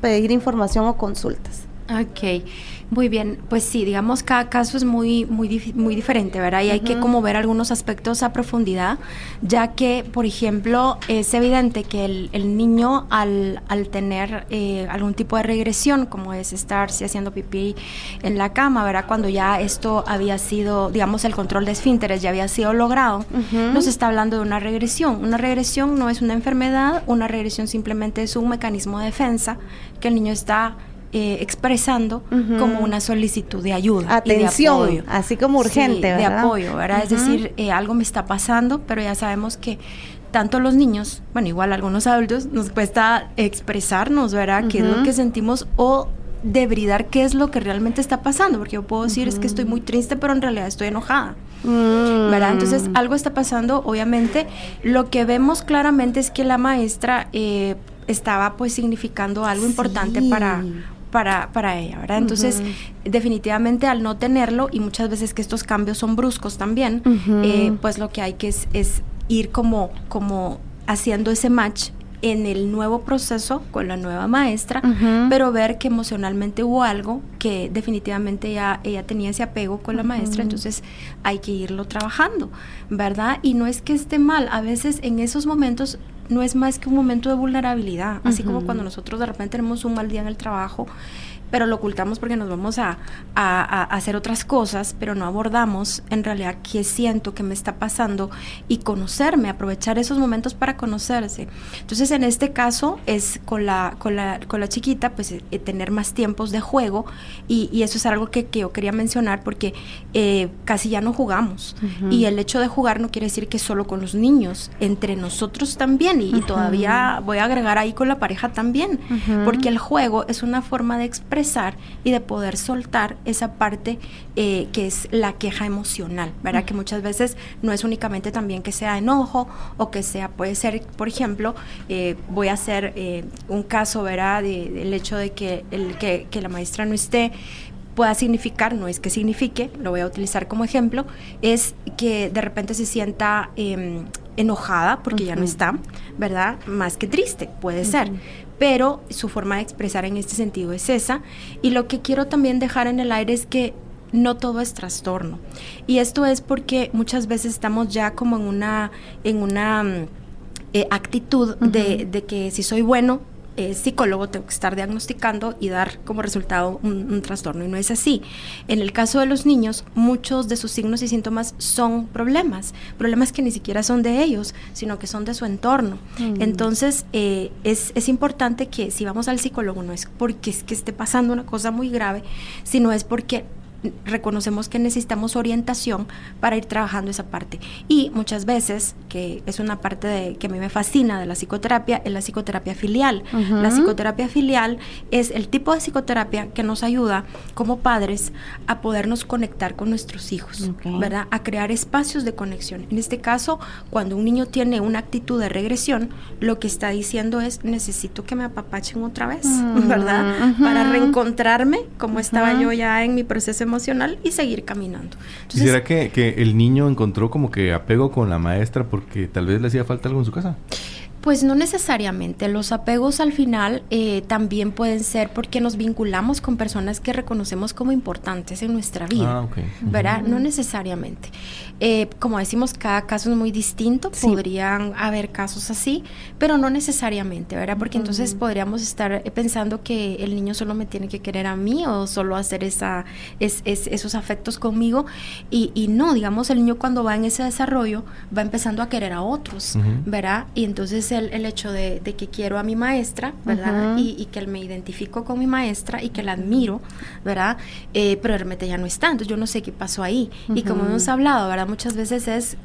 pedir información o consultas? Ok, muy bien. Pues sí, digamos, cada caso es muy diferente, ¿verdad? Y hay que como ver algunos aspectos a profundidad, ya que, por ejemplo, es evidente que el niño al tener algún tipo de regresión, como es estarse haciendo pipí en la cama, ¿verdad? Cuando ya esto había sido, digamos, el control de esfínteres ya había sido logrado, nos está hablando de una regresión. Una regresión no es una enfermedad, una regresión simplemente es un mecanismo de defensa que el niño está expresando como una solicitud de ayuda, atención, y de apoyo, así como urgente, sí, ¿verdad? de apoyo, ¿verdad? Es decir, algo me está pasando, pero ya sabemos que tanto los niños, bueno, igual algunos adultos, nos cuesta expresarnos, ¿verdad? Qué es lo que sentimos o debridar qué es lo que realmente está pasando, porque yo puedo decir es que estoy muy triste, pero en realidad estoy enojada, ¿verdad? Entonces algo está pasando. Obviamente lo que vemos claramente es que la maestra estaba pues significando algo importante para ella, ¿verdad? Entonces, definitivamente al no tenerlo, y muchas veces que estos cambios son bruscos también, pues lo que hay que es ir como haciendo ese match en el nuevo proceso con la nueva maestra, pero ver que emocionalmente hubo algo que definitivamente ella tenía ese apego con la maestra, entonces hay que irlo trabajando, ¿verdad? Y no es que esté mal, a veces en esos momentos no es más que un momento de vulnerabilidad, así como cuando nosotros de repente tenemos un mal día en el trabajo, pero lo ocultamos porque nos vamos a hacer otras cosas, pero no abordamos en realidad qué siento, qué me está pasando, y conocerme, aprovechar esos momentos para conocerse. Entonces, en este caso, es con la chiquita, pues tener más tiempos de juego, y eso es algo que yo quería mencionar, porque casi ya no jugamos, y el hecho de jugar no quiere decir que solo con los niños, entre nosotros también, y todavía voy a agregar ahí con la pareja también, porque el juego es una forma de expresar y de poder soltar esa parte que es la queja emocional, ¿verdad? Que muchas veces no es únicamente también que sea enojo, o que sea, puede ser, por ejemplo, voy a hacer un caso, ¿verdad? Del hecho de que la maestra no esté, pueda significar, no es que signifique, lo voy a utilizar como ejemplo, es que de repente se sienta enojada porque ya no está, ¿verdad? Más que triste, puede ser, pero su forma de expresar en este sentido es esa, y lo que quiero también dejar en el aire es que no todo es trastorno, y esto es porque muchas veces estamos ya como en una actitud de que si soy bueno, psicólogo, tengo que estar diagnosticando y dar como resultado un trastorno, y no es así. En el caso de los niños, muchos de sus signos y síntomas son problemas que ni siquiera son de ellos, sino que son de su entorno. Entonces, es importante que si vamos al psicólogo, no es porque es que esté pasando una cosa muy grave, sino es porque reconocemos que necesitamos orientación para ir trabajando esa parte, y muchas veces, que es una parte que a mí me fascina de la psicoterapia, es la psicoterapia filial. La psicoterapia filial es el tipo de psicoterapia que nos ayuda como padres a podernos conectar con nuestros hijos, ¿verdad? A crear espacios de conexión. En este caso, cuando un niño tiene una actitud de regresión, lo que está diciendo es: necesito que me apapachen otra vez, ¿verdad? Para reencontrarme como estaba yo ya en mi proceso emocional y seguir caminando. Entonces, ¿será que el niño encontró como que apego con la maestra porque tal vez le hacía falta algo en su casa? Pues no necesariamente. Los apegos al final también pueden ser porque nos vinculamos con personas que reconocemos como importantes en nuestra vida, ¿verdad? No necesariamente. Como decimos, cada caso es muy distinto, podrían haber casos así, pero no necesariamente, ¿verdad? Porque entonces podríamos estar pensando que el niño solo me tiene que querer a mí, o solo hacer esos afectos conmigo, y no, digamos, el niño cuando va en ese desarrollo va empezando a querer a otros, ¿verdad? Y entonces el hecho de que quiero a mi maestra, ¿verdad? Y que me identifico con mi maestra y que la admiro, ¿verdad? Pero realmente ya no está, entonces yo no sé qué pasó ahí. Y como hemos hablado, ¿verdad? Muchas veces es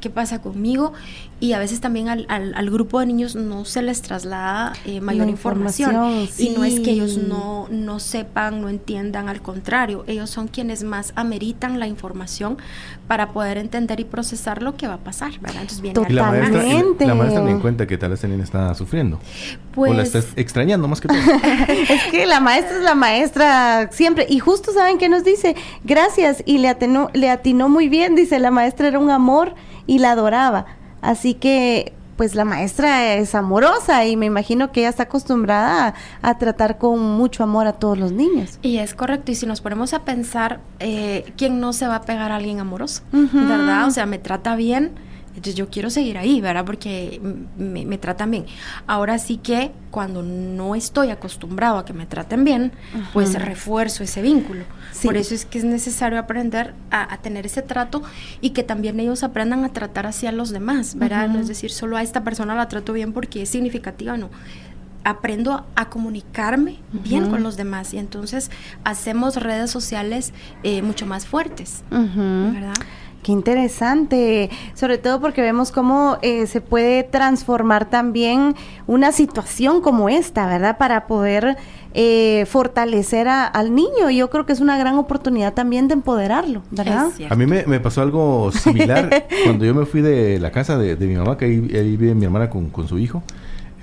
qué pasa conmigo, y a veces también al grupo de niños no se les traslada mayor información. Y no es que ellos no sepan, no entiendan, al contrario, ellos son quienes más ameritan la información para poder entender y procesar lo que va a pasar, ¿verdad? Entonces viene la maestra me cuenta que tal vez el niño está sufriendo, pues, o la está extrañando más que todo. Es que la maestra es la maestra siempre, y justo saben qué nos dice: gracias, y le atinó muy bien, dice, la maestra era un amor y la adoraba, así que pues la maestra es amorosa, y me imagino que ella está acostumbrada a tratar con mucho amor a todos los niños. Y es correcto, y si nos ponemos a pensar, ¿quién no se va a pegar a alguien amoroso? ¿Verdad? O sea, me trata bien, entonces yo quiero seguir ahí, ¿verdad? Porque me tratan bien. Ahora sí que cuando no estoy acostumbrado a que me traten bien, pues refuerzo ese vínculo. Sí. Por eso es que es necesario aprender a tener ese trato, y que también ellos aprendan a tratar así a los demás, ¿verdad? No es decir, solo a esta persona la trato bien porque es significativa, no. Aprendo a comunicarme bien con los demás, y entonces hacemos redes sociales mucho más fuertes, ¿verdad? Qué interesante, sobre todo porque vemos cómo se puede transformar también una situación como esta, ¿verdad? Para poder fortalecer al niño. Yo creo que es una gran oportunidad también de empoderarlo, ¿verdad? A mí me pasó algo similar cuando yo me fui de la casa de mi mamá, que ahí vive mi hermana con su hijo.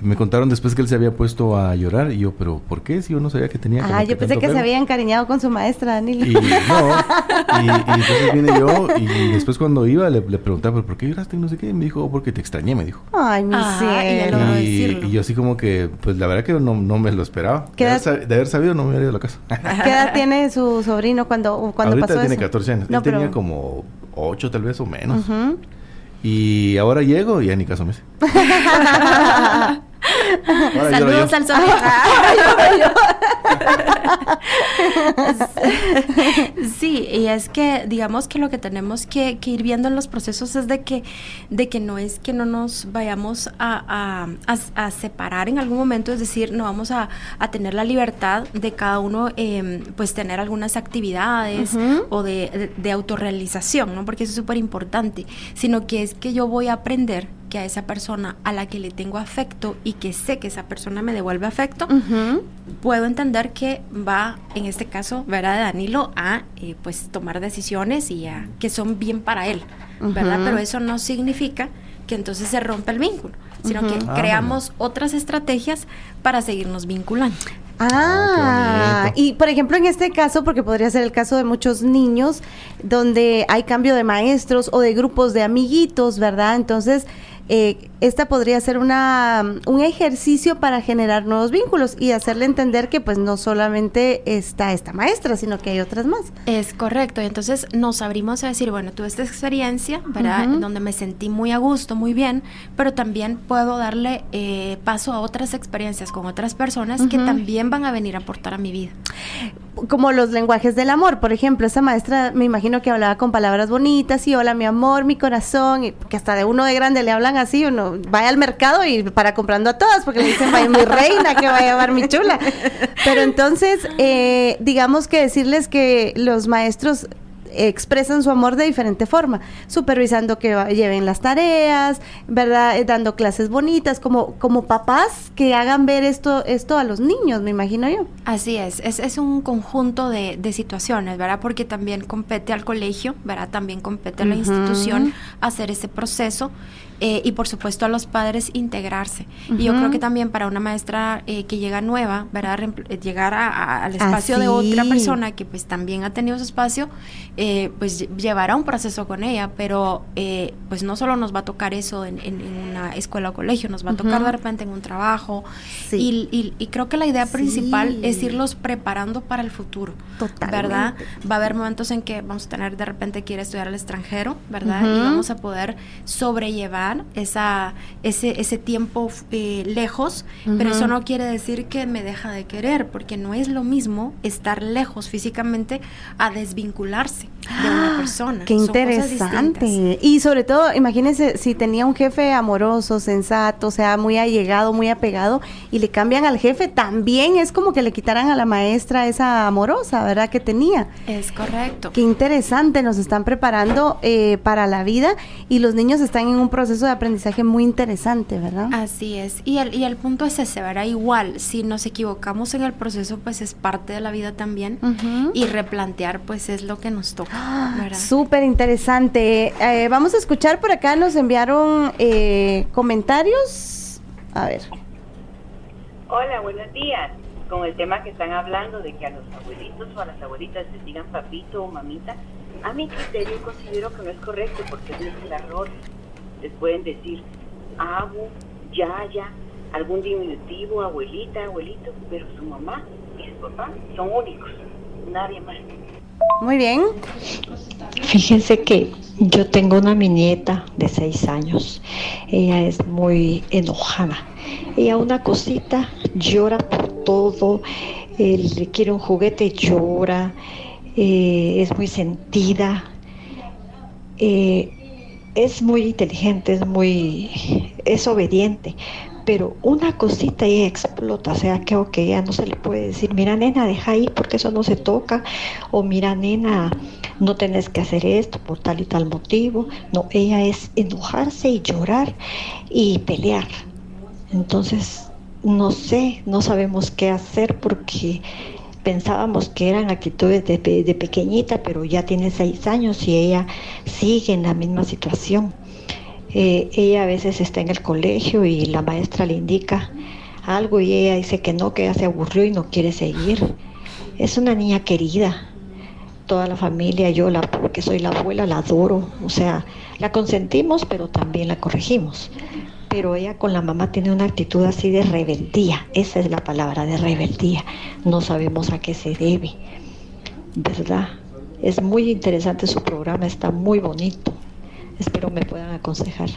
Me contaron después que él se había puesto a llorar y yo, pero ¿por qué? Si yo no sabía que tenía como yo pensé que se había encariñado con su maestra, Danilo. Y entonces vine yo y después cuando iba le preguntaba, ¿pero por qué lloraste? Y no sé qué. Y me dijo, porque te extrañé, me dijo. Ay, mi cielo. Y yo así como que, pues la verdad que no me lo esperaba. De haber sabido no me hubiera ido a la casa. ¿Qué edad tiene su sobrino cuando ahorita pasó tiene eso? 14 años. No, Él tenía como 8 tal vez o menos. Y ahora llego y ya ni caso me hace. Saludos al sonido. Sí, y es que digamos que lo que tenemos que ir viendo en los procesos es de que no es que no nos vayamos a separar en algún momento, es decir, no vamos a tener la libertad de cada uno pues tener algunas actividades o de autorrealización, ¿no? Porque eso es súper importante, sino que es que yo voy a aprender que a esa persona a la que le tengo afecto y que sé que esa persona me devuelve afecto, puedo entender que va, en este caso, ¿verdad?, de Danilo, a pues tomar decisiones y que son bien para él, ¿verdad? Pero eso no significa que entonces se rompe el vínculo, sino que creamos otras estrategias para seguirnos vinculando. Y por ejemplo en este caso, porque podría ser el caso de muchos niños donde hay cambio de maestros o de grupos de amiguitos, ¿verdad? Entonces esta podría ser un ejercicio para generar nuevos vínculos y hacerle entender que pues no solamente está esta maestra, sino que hay otras más. Es correcto, y entonces nos abrimos a decir, bueno, tuve esta experiencia, ¿verdad?, donde me sentí muy a gusto, muy bien, pero también puedo darle paso a otras experiencias con otras personas que también van a venir a aportar a mi vida. Como los lenguajes del amor, por ejemplo, esa maestra me imagino que hablaba con palabras bonitas y hola mi amor, mi corazón, y que hasta de uno de grande le hablan así, uno vaya al mercado y para comprando a todas, porque le dicen vaya mi reina, que va a llevar mi chula. Pero entonces, digamos que decirles que los maestros expresan su amor de diferente forma, supervisando que lleven las tareas, ¿verdad? Dando clases bonitas, como papás que hagan ver esto a los niños, me imagino yo. Así es un conjunto de situaciones, ¿verdad? Porque también compete al colegio, ¿verdad? También compete a la institución hacer ese proceso. Y por supuesto a los padres integrarse. Y yo creo que también para una maestra que llega nueva, ¿verdad?, llegar al espacio de otra persona que pues también ha tenido su espacio, pues llevará un proceso con ella, pero pues no solo nos va a tocar eso en una escuela o colegio, nos va a tocar de repente en un trabajo. Y creo que la idea principal es irlos preparando para el futuro. Totalmente. ¿Verdad? Va a haber momentos en que vamos a tener de repente que ir a estudiar al extranjero, ¿verdad? Y vamos a poder sobrellevar ese tiempo lejos, pero eso no quiere decir que me deja de querer, porque no es lo mismo estar lejos físicamente a desvincularse de una persona. ¡Qué interesante! Y sobre todo, imagínense si tenía un jefe amoroso, sensato, o sea, muy allegado, muy apegado, y le cambian al jefe, también es como que le quitaran a la maestra esa amorosa, ¿verdad?, que tenía. Es correcto. ¡Qué interesante! Nos están preparando para la vida y los niños están en un proceso de aprendizaje muy interesante, ¿verdad? Así es, y el punto es ese, ¿verdad? Igual, si nos equivocamos en el proceso, pues es parte de la vida también, y replantear, pues es lo que nos toca, ¿verdad? Súper interesante. Vamos a escuchar por acá, nos enviaron comentarios. A ver. Hola, buenos días. Con el tema que están hablando de que a los abuelitos o a las abuelitas les digan papito o mamita, a mi criterio considero que no es correcto, porque es un error. Les pueden decir abu, yaya, algún diminutivo, abuelita, abuelito, pero su mamá y su papá son únicos, nadie más. Muy bien. Fíjense que yo tengo una mi nieta de 6 años. Ella es muy enojada. Ella una cosita llora por todo. Le quiere un juguete, llora. Es muy sentida. Es muy inteligente, es obediente, pero una cosita ella explota, o sea, creo que ella no se le puede decir, mira nena, deja ahí porque eso no se toca, o mira nena, no tenés que hacer esto por tal y tal motivo. No, ella es enojarse y llorar y pelear. Entonces, no sé, no sabemos qué hacer porque pensábamos que eran actitudes de pequeñita, pero ya tiene 6 años y ella sigue en la misma situación. Ella a veces está en el colegio y la maestra le indica algo y ella dice que no, que ya se aburrió y no quiere seguir. Es una niña querida. Toda la familia, porque soy la abuela, la adoro. O sea, la consentimos, pero también la corregimos. Pero ella con la mamá tiene una actitud así de rebeldía. Esa es la palabra, de rebeldía. No sabemos a qué se debe, ¿verdad? Es muy interesante su programa, está muy bonito. Espero me puedan aconsejar.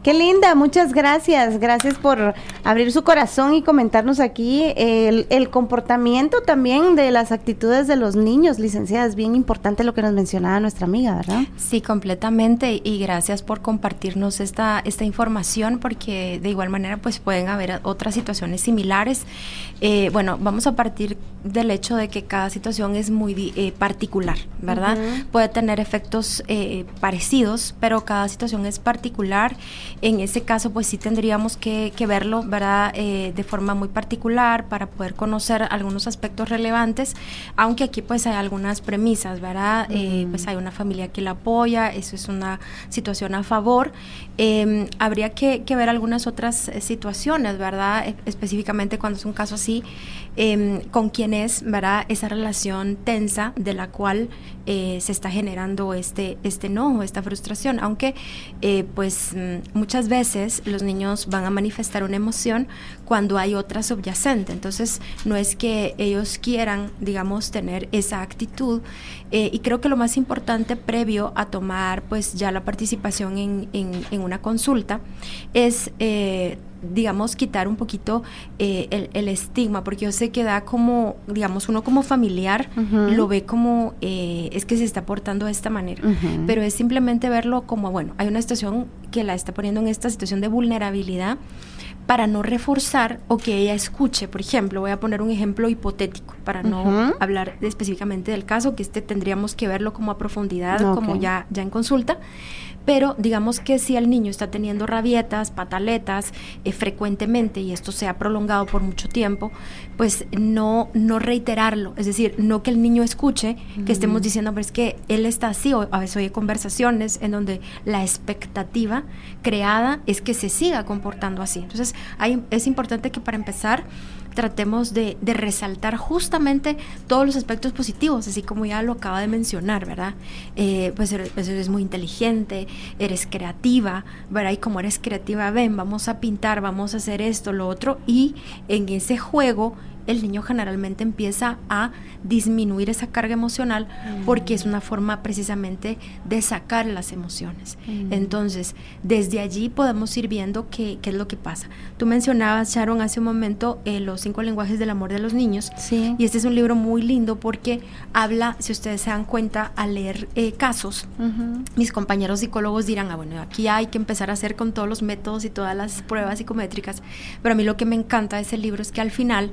Qué linda, muchas gracias. Gracias por abrir su corazón y comentarnos aquí el comportamiento también de las actitudes de los niños, licenciada. Es bien importante lo que nos mencionaba nuestra amiga, ¿verdad? Sí, completamente. Y gracias por compartirnos esta información, porque de igual manera pues pueden haber otras situaciones similares. Bueno, vamos a partir del hecho de que cada situación es muy particular, ¿verdad? Puede tener efectos parecidos, pero cada situación es particular. En ese caso, pues sí tendríamos que verlo, ¿verdad? De forma muy particular para poder conocer algunos aspectos relevantes, aunque aquí pues hay algunas premisas, ¿verdad? Pues hay una familia que la apoya, eso es una situación a favor. Habría que ver algunas otras situaciones, ¿verdad? Específicamente cuando es un caso así, con quién es, ¿verdad? Esa relación tensa de la cual se está generando este enojo, esta frustración, aunque pues muchas veces los niños van a manifestar una emoción cuando hay otra subyacente. Entonces no es que ellos quieran, digamos, tener esa actitud, y creo que lo más importante previo a tomar pues ya la participación en una consulta es digamos, quitar un poquito el estigma, porque yo sé que da como, digamos, uno como familiar lo ve como es que se está portando de esta manera, pero es simplemente verlo como, bueno, hay una situación que la está poniendo en esta situación de vulnerabilidad, para no reforzar o que ella escuche. Por ejemplo, voy a poner un ejemplo hipotético para no hablar específicamente del caso, que tendríamos que verlo como a profundidad, como ya en consulta. Pero digamos que si el niño está teniendo rabietas, pataletas frecuentemente, y esto se ha prolongado por mucho tiempo, pues no reiterarlo, es decir, no que el niño escuche que estemos diciendo, pero es que él está así, o a veces oye conversaciones en donde la expectativa creada es que se siga comportando así. Entonces es importante que para empezar tratemos de resaltar justamente todos los aspectos positivos, así como ya lo acaba de mencionar, ¿verdad? Pues eres muy inteligente, eres creativa, ¿verdad? Y como eres creativa, ven, vamos a pintar, vamos a hacer esto, lo otro, y en ese juego el niño generalmente empieza a disminuir esa carga emocional, porque es una forma precisamente de sacar las emociones. Entonces, desde allí podemos ir viendo qué es lo que pasa. Tú mencionabas, Sharon, hace un momento los 5 lenguajes del amor de los niños, y este es un libro muy lindo porque habla, si ustedes se dan cuenta al leer casos, mis compañeros psicólogos dirán, bueno, aquí hay que empezar a hacer con todos los métodos y todas las pruebas psicométricas, pero a mí lo que me encanta de ese libro es que al final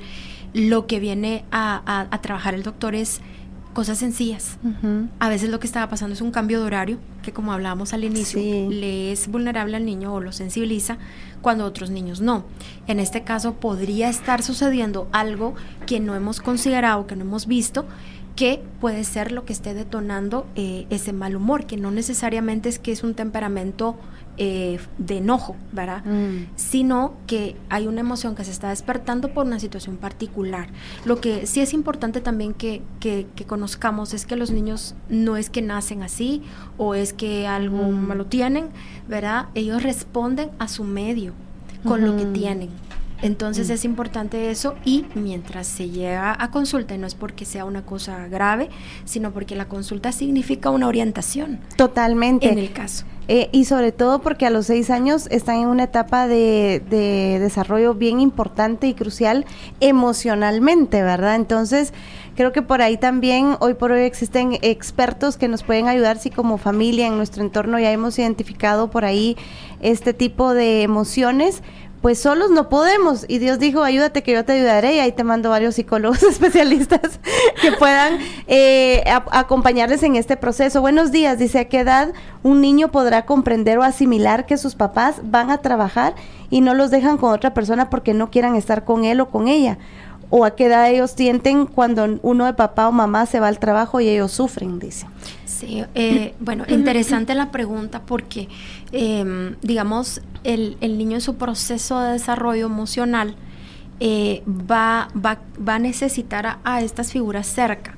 lo que viene a trabajar el doctor es cosas sencillas. A veces lo que estaba pasando es un cambio de horario, que como hablábamos al inicio, le es vulnerable al niño o lo sensibiliza, cuando otros niños no. En este caso podría estar sucediendo algo que no hemos considerado, que no hemos visto, que puede ser lo que esté detonando ese mal humor, que no necesariamente es que es un temperamento de enojo, ¿verdad? Sino que hay una emoción que se está despertando por una situación particular. Lo que sí es importante también que conozcamos es que los niños no es que nacen así o es que algo malo tienen, ¿verdad? Ellos responden a su medio con lo que tienen. Entonces es importante eso, y mientras se llega a consulta, y no es porque sea una cosa grave, sino porque la consulta significa una orientación. Totalmente. En el caso. Y sobre todo porque a los 6 años están en una etapa de desarrollo bien importante y crucial emocionalmente, ¿verdad? Entonces, creo que por ahí también, hoy por hoy existen expertos que nos pueden ayudar si como familia en nuestro entorno ya hemos identificado por ahí este tipo de emociones. Pues solos no podemos, y Dios dijo, ayúdate que yo te ayudaré, y ahí te mando varios psicólogos especialistas que puedan acompañarles en este proceso. Buenos días, dice, ¿a qué edad un niño podrá comprender o asimilar que sus papás van a trabajar y no los dejan con otra persona porque no quieran estar con él o con ella? o a qué edad ellos sienten cuando uno de papá o mamá se va al trabajo y ellos sufren, dice. Sí, bueno, interesante la pregunta porque, digamos, el niño en su proceso de desarrollo emocional va a necesitar a estas figuras cerca.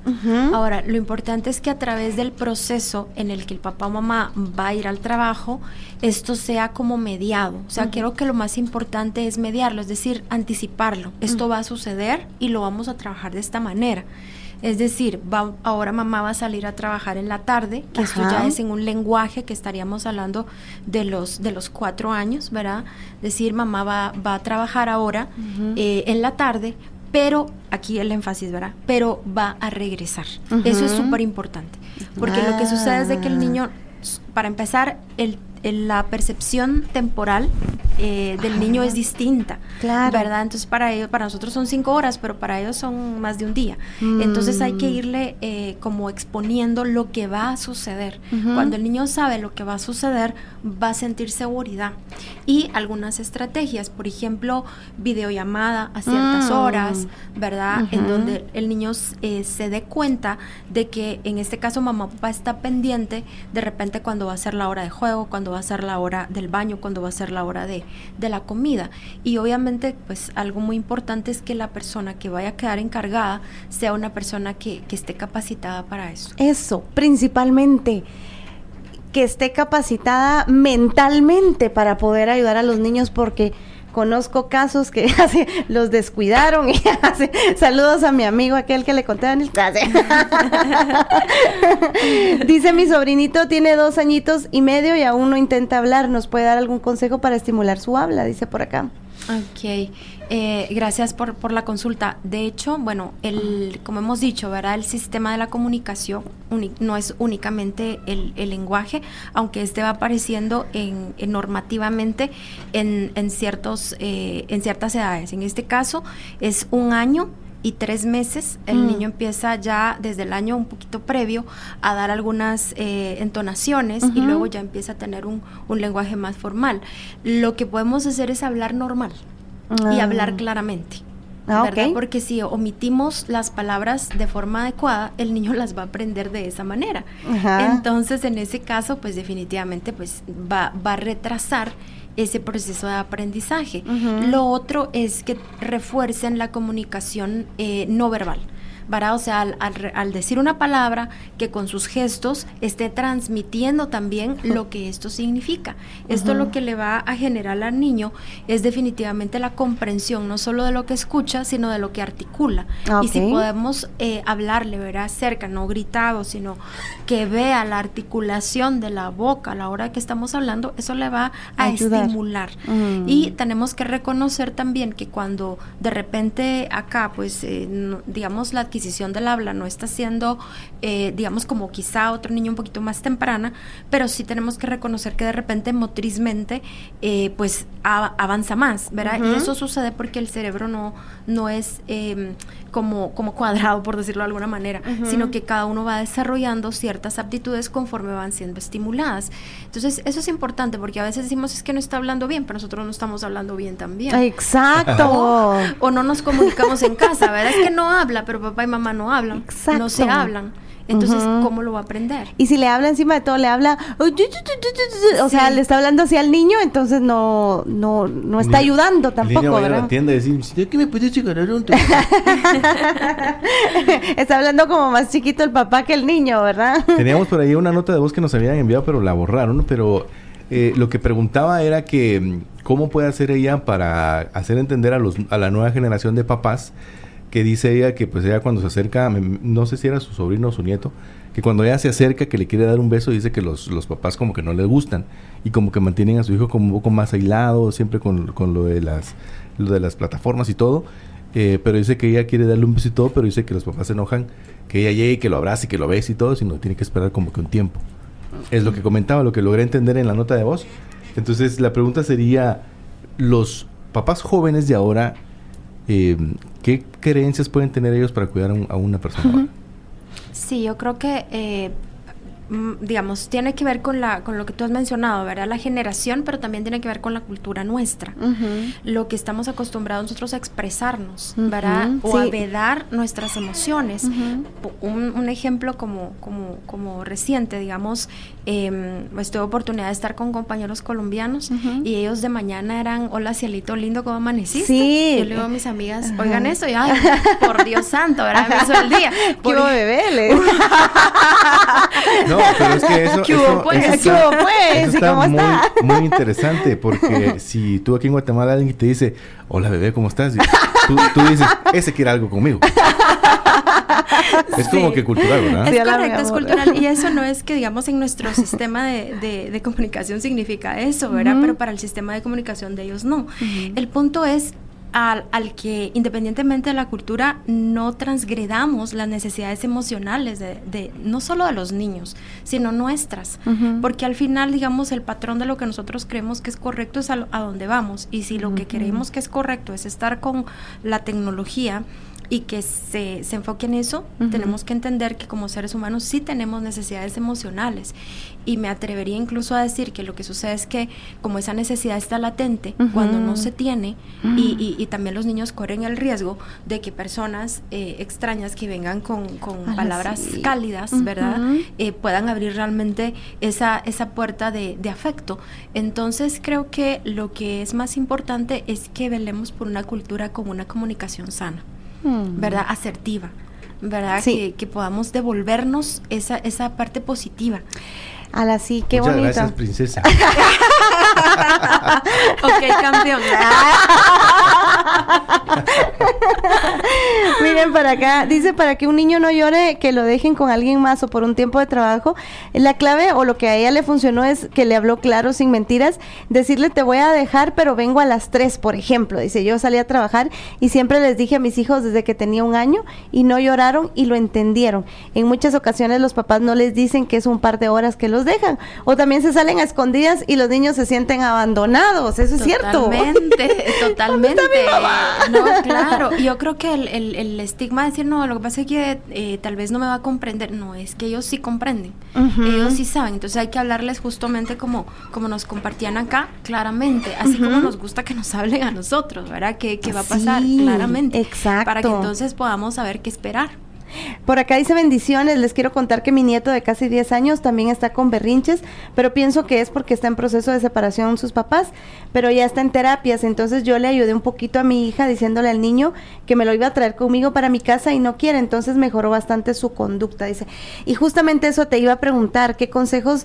Ahora, lo importante es que a través del proceso en el que el papá o mamá va a ir al trabajo, esto sea como mediado. O sea, creo que lo más importante es mediarlo, es decir, anticiparlo. Esto va a suceder y lo vamos a trabajar de esta manera. Es decir, ahora mamá va a salir a trabajar en la tarde, que esto ya es en un lenguaje que estaríamos hablando de los 4 años, ¿verdad? Es decir, mamá va a trabajar ahora en la tarde, pero, aquí el énfasis, ¿verdad? Pero va a regresar. Eso es súper importante, porque lo que sucede es de que el niño, para empezar, la percepción temporal del niño es distinta, ¿verdad? Entonces para nosotros son 5 horas, pero para ellos son más de un día. Entonces hay que irle como exponiendo lo que va a suceder. Cuando el niño sabe lo que va a suceder, va a sentir seguridad. Y algunas estrategias, por ejemplo, videollamada a ciertas horas, ¿verdad? En donde el niño se dé cuenta de que en este caso mamá papá está pendiente de repente cuando va a ser la hora de juego, cuando va a ser la hora del baño, cuando va a ser la hora de la comida. Y obviamente, pues algo muy importante es que la persona que vaya a quedar encargada sea una persona que esté capacitada para eso. Eso, principalmente, que esté capacitada mentalmente para poder ayudar a los niños, porque conozco casos que los descuidaron y saludos a mi amigo aquel que le conté en el Dice: mi sobrinito tiene 2 añitos y medio y aún no intenta hablar. ¿Nos puede dar algún consejo para estimular su habla? Dice por acá. Ok, gracias por la consulta. De hecho, bueno, como hemos dicho, ¿verdad? El sistema de la comunicación no es únicamente el lenguaje, aunque va apareciendo normativamente en ciertas edades. En este caso es 1 año y 3 meses, el niño empieza ya desde el año un poquito previo a dar algunas entonaciones y luego ya empieza a tener un lenguaje más formal. Lo que podemos hacer es hablar normal y hablar claramente, ¿verdad? Porque si omitimos las palabras de forma adecuada, el niño las va a aprender de esa manera. Entonces, en ese caso, pues definitivamente pues va a retrasar ese proceso de aprendizaje. Lo otro es que refuercen la comunicación no verbal, ¿verdad? O sea, al decir una palabra, que con sus gestos esté transmitiendo también lo que esto significa. Esto lo que le va a generar al niño es definitivamente la comprensión, no solo de lo que escucha, sino de lo que articula. Y si podemos hablarle, ¿verdad? Cerca, no gritado, sino que vea la articulación de la boca a la hora que estamos hablando, eso le va a estimular. Y tenemos que reconocer también que cuando de repente acá, pues, digamos, la adquisición del habla no está siendo, digamos, como quizá otro niño un poquito más temprana, pero sí tenemos que reconocer que de repente motrizmente, pues, avanza más, ¿verdad? Y eso sucede porque el cerebro no es como cuadrado, por decirlo de alguna manera, sino que cada uno va desarrollando ciertas aptitudes conforme van siendo estimuladas. Entonces, eso es importante, porque a veces decimos, es que no está hablando bien, pero nosotros no estamos hablando bien también. Exacto. O no nos comunicamos en casa, ¿verdad? Es que no habla, pero papá y mamá no hablan. Exacto. No se hablan. Entonces, ¿cómo lo va a aprender? Y si le habla encima de todo, le habla, o sea, le está hablando así al niño, entonces no está ayudando tampoco, el niño va a ir a ¿verdad? la tienda y decir, ¿qué me puedes llegar a un Está hablando como más chiquito el papá que el niño, ¿verdad? Teníamos por ahí una nota de voz que nos habían enviado, pero la borraron, pero lo que preguntaba era que cómo puede hacer ella para hacer entender a la nueva generación de papás, que dice ella que pues ella cuando se acerca, no sé si era su sobrino o su nieto, que cuando ella se acerca, que le quiere dar un beso, dice que los papás como que no les gustan y como que mantienen a su hijo como un poco más aislado, siempre con lo de las plataformas y todo, pero dice que ella quiere darle un beso y todo, pero dice que los papás se enojan que ella llegue, que lo abrace, que lo bese y todo, sino tiene que esperar como que un tiempo. Es lo que comentaba, lo que logré entender en la nota de voz. Entonces la pregunta sería, los papás jóvenes de ahora, ¿qué creencias pueden tener ellos para cuidar a una persona ahora? Sí, yo creo que digamos, tiene que ver con lo que tú has mencionado, ¿verdad? La generación, pero también tiene que ver con la cultura nuestra. Lo que estamos acostumbrados nosotros a expresarnos, ¿verdad? O a vedar nuestras emociones. Un ejemplo como reciente, digamos, pues tuve oportunidad de estar con compañeros colombianos y ellos de mañana eran, hola cielito lindo, ¿cómo amaneciste? Sí. Yo le digo a mis amigas, oigan eso, y ay, por Dios santo, ¿verdad? Me hizo el día. ¿Qué hubo, bebé? No, pero es que eso... ¿Qué hubo, pues? Eso ¿Qué hubo, pues? eso ¿Y está cómo está? muy interesante, porque si tú aquí en Guatemala alguien te dice, hola bebé, ¿cómo estás? Y tú dices, ese quiere algo conmigo. Es como que cultural, ¿verdad? Es correcto, es cultural. Y eso no es que, digamos, en nuestro sistema de comunicación significa eso, ¿verdad? Pero para el sistema de comunicación de ellos no. El punto es al que, independientemente de la cultura, no transgredamos las necesidades emocionales de no solo de los niños, sino nuestras. Porque al final, digamos, el patrón de lo que nosotros creemos que es correcto es a donde vamos. Y si lo que creemos que es correcto es estar con la tecnología y que se enfoque en eso, tenemos que entender que como seres humanos sí tenemos necesidades emocionales. Y me atrevería incluso a decir que lo que sucede es que como esa necesidad está latente, cuando no se tiene, y también los niños corren el riesgo de que personas extrañas que vengan con palabras cálidas, ¿verdad? Puedan abrir realmente esa puerta de afecto. Entonces creo que lo que es más importante es que velemos por una cultura con una comunicación sana, ¿verdad? Asertiva, ¿verdad? Sí. Que podamos devolvernos esa parte positiva. Ala, sí, qué Muchas bonito. gracias, princesa. Ok, campeón. Miren para acá, dice, para que un niño no llore, que lo dejen con alguien más o por un tiempo de trabajo. La clave o lo que a ella le funcionó es que le habló claro, sin mentiras, decirle te voy a dejar, pero vengo a las 3, por ejemplo. Dice, yo salí a trabajar y siempre les dije a mis hijos desde que tenía 1 año y no lloraron y lo entendieron. En muchas ocasiones los papás no les dicen que es un par de horas que los dejan, o también se salen a escondidas y los niños se sienten abandonados. Eso es cierto. Totalmente. No, claro. Yo creo que el estigma de decir, no, lo que pasa es que tal vez no me va a comprender. No, es que ellos sí comprenden. Ellos sí saben. Entonces hay que hablarles justamente como nos compartían acá, claramente. Así como nos gusta que nos hablen a nosotros, ¿verdad? ¿Qué va a pasar? Sí, Claramente. exacto. Para que entonces podamos saber qué esperar. Por acá dice bendiciones, les quiero contar que mi nieto de casi 10 años también está con berrinches, pero pienso que es porque está en proceso de separación sus papás, pero ya está en terapias. Entonces yo le ayudé un poquito a mi hija diciéndole al niño que me lo iba a traer conmigo para mi casa y no quiere, entonces mejoró bastante su conducta, dice. Y justamente eso te iba a preguntar, ¿qué consejos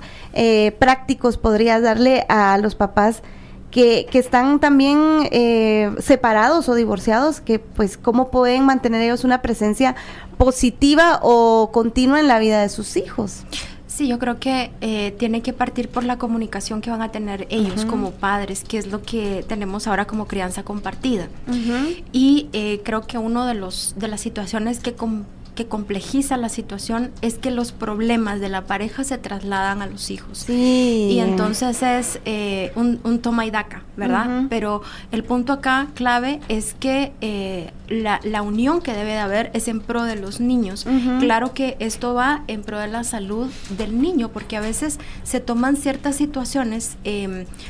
prácticos podrías darle a los papás que están también separados o divorciados, que pues cómo pueden mantener ellos una presencia positiva o continua en la vida de sus hijos? Sí, yo creo que tiene que partir por la comunicación que van a tener ellos como padres, que es lo que tenemos ahora como crianza compartida. Y creo que uno de las situaciones que complejiza la situación es que los problemas de la pareja se trasladan a los hijos. Sí. Y entonces es un toma y daca, ¿verdad? Pero el punto acá clave es que la unión que debe de haber es en pro de los niños. Claro que esto va en pro de la salud del niño, porque a veces se toman ciertas situaciones,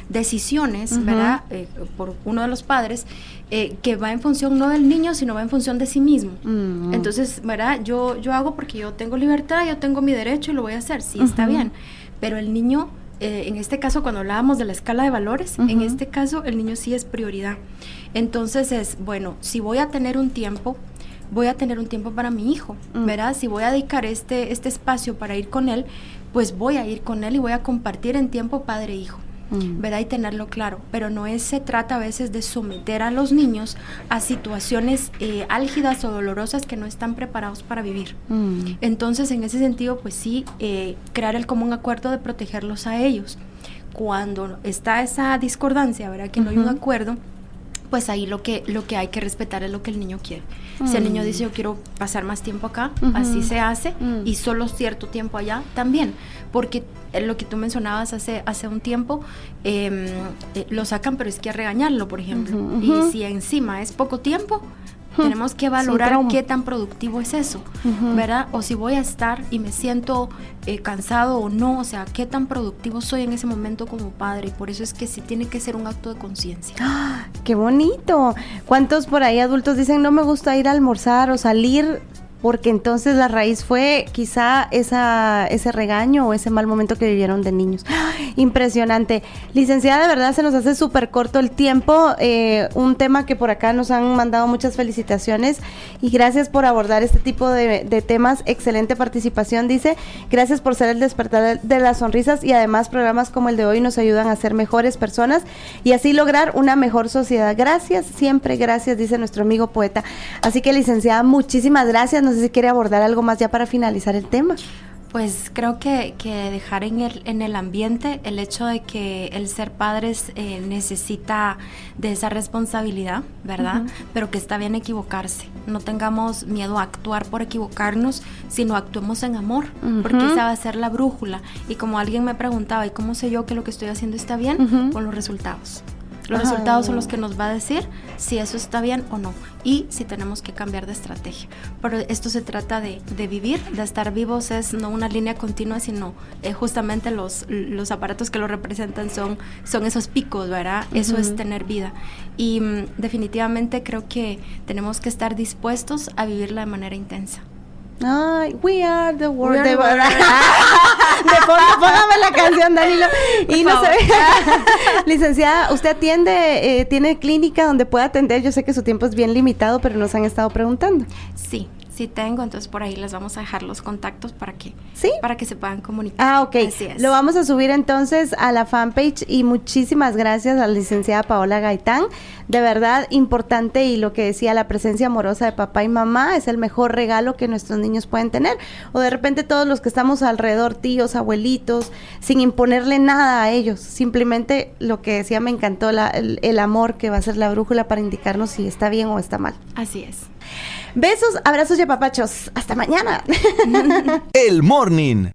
decisiones, ¿verdad? Por uno de los padres, que va en función no del niño, sino va en función de sí mismo. Entonces, ¿verdad? Yo hago porque yo tengo libertad, yo tengo mi derecho y lo voy a hacer. Sí, está bien. Pero el niño, en este caso, cuando hablábamos de la escala de valores, en este caso, el niño sí es prioridad. Entonces es, bueno, si voy a tener un tiempo para mi hijo, ¿verdad? Si voy a dedicar este espacio para ir con él, pues voy a ir con él y voy a compartir en tiempo padre-hijo. ¿Verdad? Y tenerlo claro, pero se trata a veces de someter a los niños a situaciones álgidas o dolorosas que no están preparados para vivir. Entonces, en ese sentido, pues sí, crear el común acuerdo de protegerlos a ellos. Cuando está esa discordancia, ¿verdad? Que no hay un acuerdo, pues ahí lo que hay que respetar es lo que el niño quiere. Si el niño dice yo quiero pasar más tiempo acá, así se hace, y solo cierto tiempo allá, también. Porque lo que tú mencionabas hace un tiempo, lo sacan, pero es que a regañarlo, por ejemplo. Y si encima es poco tiempo, Tenemos que Es un valorar trauma. qué tan productivo es eso, ¿verdad? O si voy a estar y me siento cansado o no, o sea, qué tan productivo soy en ese momento como padre. Y por eso es que sí tiene que ser un acto de conciencia. ¡Qué bonito! ¿Cuántos por ahí adultos dicen no me gusta ir a almorzar o salir? Porque entonces la raíz fue quizá ese regaño o ese mal momento que vivieron de niños. ¡Ah! Impresionante. Licenciada, de verdad se nos hace súper corto el tiempo. Un tema que por acá nos han mandado muchas felicitaciones y gracias por abordar este tipo de temas. Excelente participación, dice. Gracias por ser el despertar de las sonrisas y además programas como el de hoy nos ayudan a ser mejores personas y así lograr una mejor sociedad. Gracias, siempre gracias, dice nuestro amigo poeta. Así que, licenciada, muchísimas gracias. No sé si quiere abordar algo más ya para finalizar el tema. Pues creo que dejar en el ambiente el hecho de que el ser padres necesita de esa responsabilidad, ¿verdad? Pero que está bien equivocarse. No tengamos miedo a actuar por equivocarnos, sino actuemos en amor, porque esa va a ser la brújula. Y como alguien me preguntaba, ¿y cómo sé yo que lo que estoy haciendo está bien? Con los resultados. Los resultados son los que nos va a decir si eso está bien o no y si tenemos que cambiar de estrategia. Pero esto se trata de vivir, de estar vivos, es no una línea continua, sino justamente los aparatos que lo representan son esos picos, ¿verdad? Eso es tener vida. Y definitivamente creo que tenemos que estar dispuestos a vivirla de manera intensa. Ay, we are the world. De fondo, póngame la canción, Danilo. Y no sé, licenciada, usted atiende, tiene clínica donde pueda atender. Yo sé que su tiempo es bien limitado, pero nos han estado preguntando. Sí tengo, entonces por ahí les vamos a dejar los contactos para que se puedan comunicar. Ah, ok. Así es. Lo vamos a subir entonces a la fanpage y muchísimas gracias a la licenciada Paola Gaitán. De verdad, importante y lo que decía, la presencia amorosa de papá y mamá es el mejor regalo que nuestros niños pueden tener. O de repente todos los que estamos alrededor, tíos, abuelitos, sin imponerle nada a ellos. Simplemente lo que decía, me encantó el amor que va a ser la brújula para indicarnos si está bien o está mal. Así es. Besos, abrazos y apapachos. Hasta mañana. El Morning.